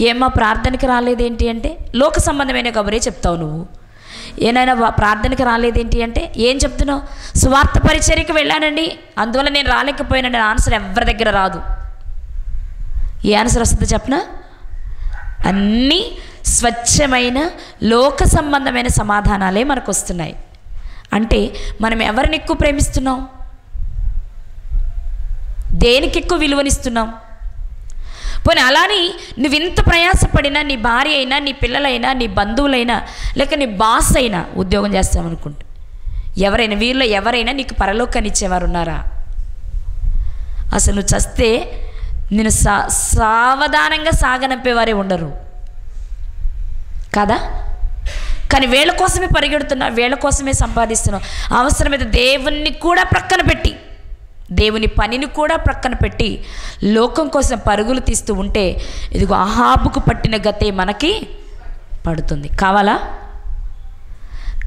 [SPEAKER 1] ఏమో ప్రార్థనకి రాలేదేంటి అంటే లోక సంబంధమైన కబురే చెప్తావు నువ్వు. ఏనైనా ప్రార్థనకి రాలేదేంటి అంటే ఏం చెప్తున్నావు? సువార్త పరిచర్యకి వెళ్ళానండి, అందువల్ల నేను రాలేకపోయానండి. ఆన్సర్ ఎవరి దగ్గర రాదు. ఏ ఆన్సర్ వస్తుందో చెప్పనా? అన్నీ స్వచ్ఛమైన లోక సంబంధమైన సమాధానాలే మనకు వస్తున్నాయి. అంటే మనం ఎవరిని ఎక్కువ ప్రేమిస్తున్నాం? దేనికి ఎక్కువ విలువనిస్తున్నాం? పోనీ అలాని నువ్వు ఇంత ప్రయాసపడినా, నీ భార్య అయినా, నీ పిల్లలైనా, నీ బంధువులైనా, లేక నీ బాస్ అయినా, ఉద్యోగం చేస్తామనుకుంటా, ఎవరైనా వీరిలో ఎవరైనా నీకు పరలోకాన్ని ఇచ్చేవారు ఉన్నారా? అసలు నువ్వు చస్తే నేను సావధానంగా సాగనంపేవారే ఉండరు కదా. కానీ వీళ్ళ కోసమే పరిగెడుతున్నావు, వీళ్ళ కోసమే సంపాదిస్తున్నావు. అవసరమైతే దేవుణ్ణి కూడా ప్రక్కన పెట్టి, దేవుని పనిని కూడా ప్రక్కన పెట్టి లోకం కోసం పరుగులు తీస్తూ ఉంటే ఇదిగో అహాబుకు పట్టిన గతే మనకి పడుతుంది. కావాలా?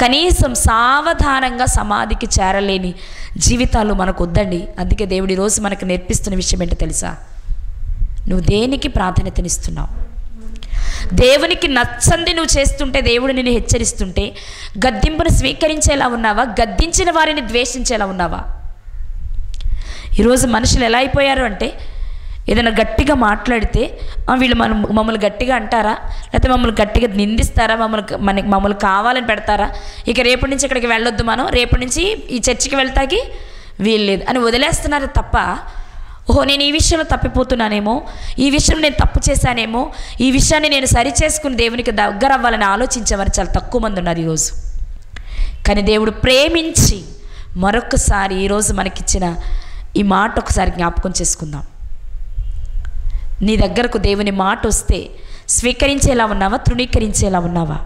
[SPEAKER 1] కనీసం సావధానంగా సమాధికి చేరలేని జీవితాలు మనకు వద్దండి. అందుకే దేవుడు ఈరోజు మనకు నేర్పిస్తున్న విషయం ఏంటో తెలుసా? నువ్వు దేనికి ప్రాధాన్యతనిస్తున్నావు? దేవునికి నచ్చంది నువ్వు చేస్తుంటే, దేవుడు నిన్ను హెచ్చరిస్తుంటే గద్దింపును స్వీకరించేలా ఉన్నావా? గద్దించిన వారిని ద్వేషించేలా ఉన్నావా? ఈరోజు మనుషులు ఎలా అయిపోయారు అంటే ఏదైనా గట్టిగా మాట్లాడితే వీళ్ళు మమ్మల్ని గట్టిగా అంటారా, లేకపోతే మమ్మల్ని గట్టిగా నిందిస్తారా, మమ్మల్ని కావాలని పెడతారా, ఇక రేపటి నుంచి ఇక్కడికి వెళ్ళొద్దు, మనం రేపటి నుంచి ఈ చర్చికి వెళ్తాకి వీల్లేదు అని వదిలేస్తున్నారు తప్ప, ఓహో నేను ఈ విషయంలో తప్పిపోతున్నానేమో, ఈ విషయంలో నేను తప్పు చేశానేమో, ఈ విషయాన్ని నేను సరి చేసుకుని దేవునికి దగ్గర అవ్వాలని ఆలోచించేవారు చాలా తక్కువ మంది ఉన్నారు ఈరోజు. కానీ దేవుడు ప్రేమించి మరొకసారి ఈరోజు మనకిచ్చిన ఈ మాట ఒకసారి జ్ఞాపకం చేసుకుందాం. నీ దగ్గరకు దేవుని మాట వస్తే స్వీకరించేలా ఉన్నావా, తృణీకరించేలా ఉన్నావా?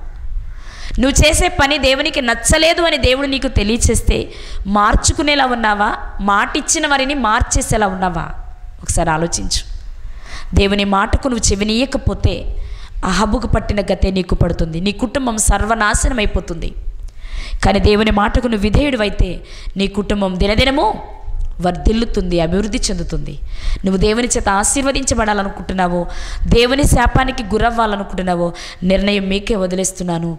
[SPEAKER 1] నువ్వు చేసే పని దేవునికి నచ్చలేదు అని దేవుడు నీకు తెలియచేస్తే మార్చుకునేలా ఉన్నావా, మాట ఇచ్చిన వారిని మార్చేసేలా ఉన్నావా? ఒకసారి ఆలోచించు. దేవుని మాటకు నువ్వు చెవినీయకపోతే అహాబుకు పట్టిన గతే నీకు పడుతుంది, నీ కుటుంబం సర్వనాశనం అయిపోతుంది. కానీ దేవుని మాటకు నువ్వు విధేయుడివైతే నీ కుటుంబం దినదినము వర్ధిల్లుతుంది, అభివృద్ధి చెందుతుంది. నువ్వు దేవుని చేత ఆశీర్వదించబడాలనుకుంటున్నావో, దేవుని శాపానికి గురవ్వాలనుకుంటున్నావో నిర్ణయం మీకే వదిలేస్తున్నాను.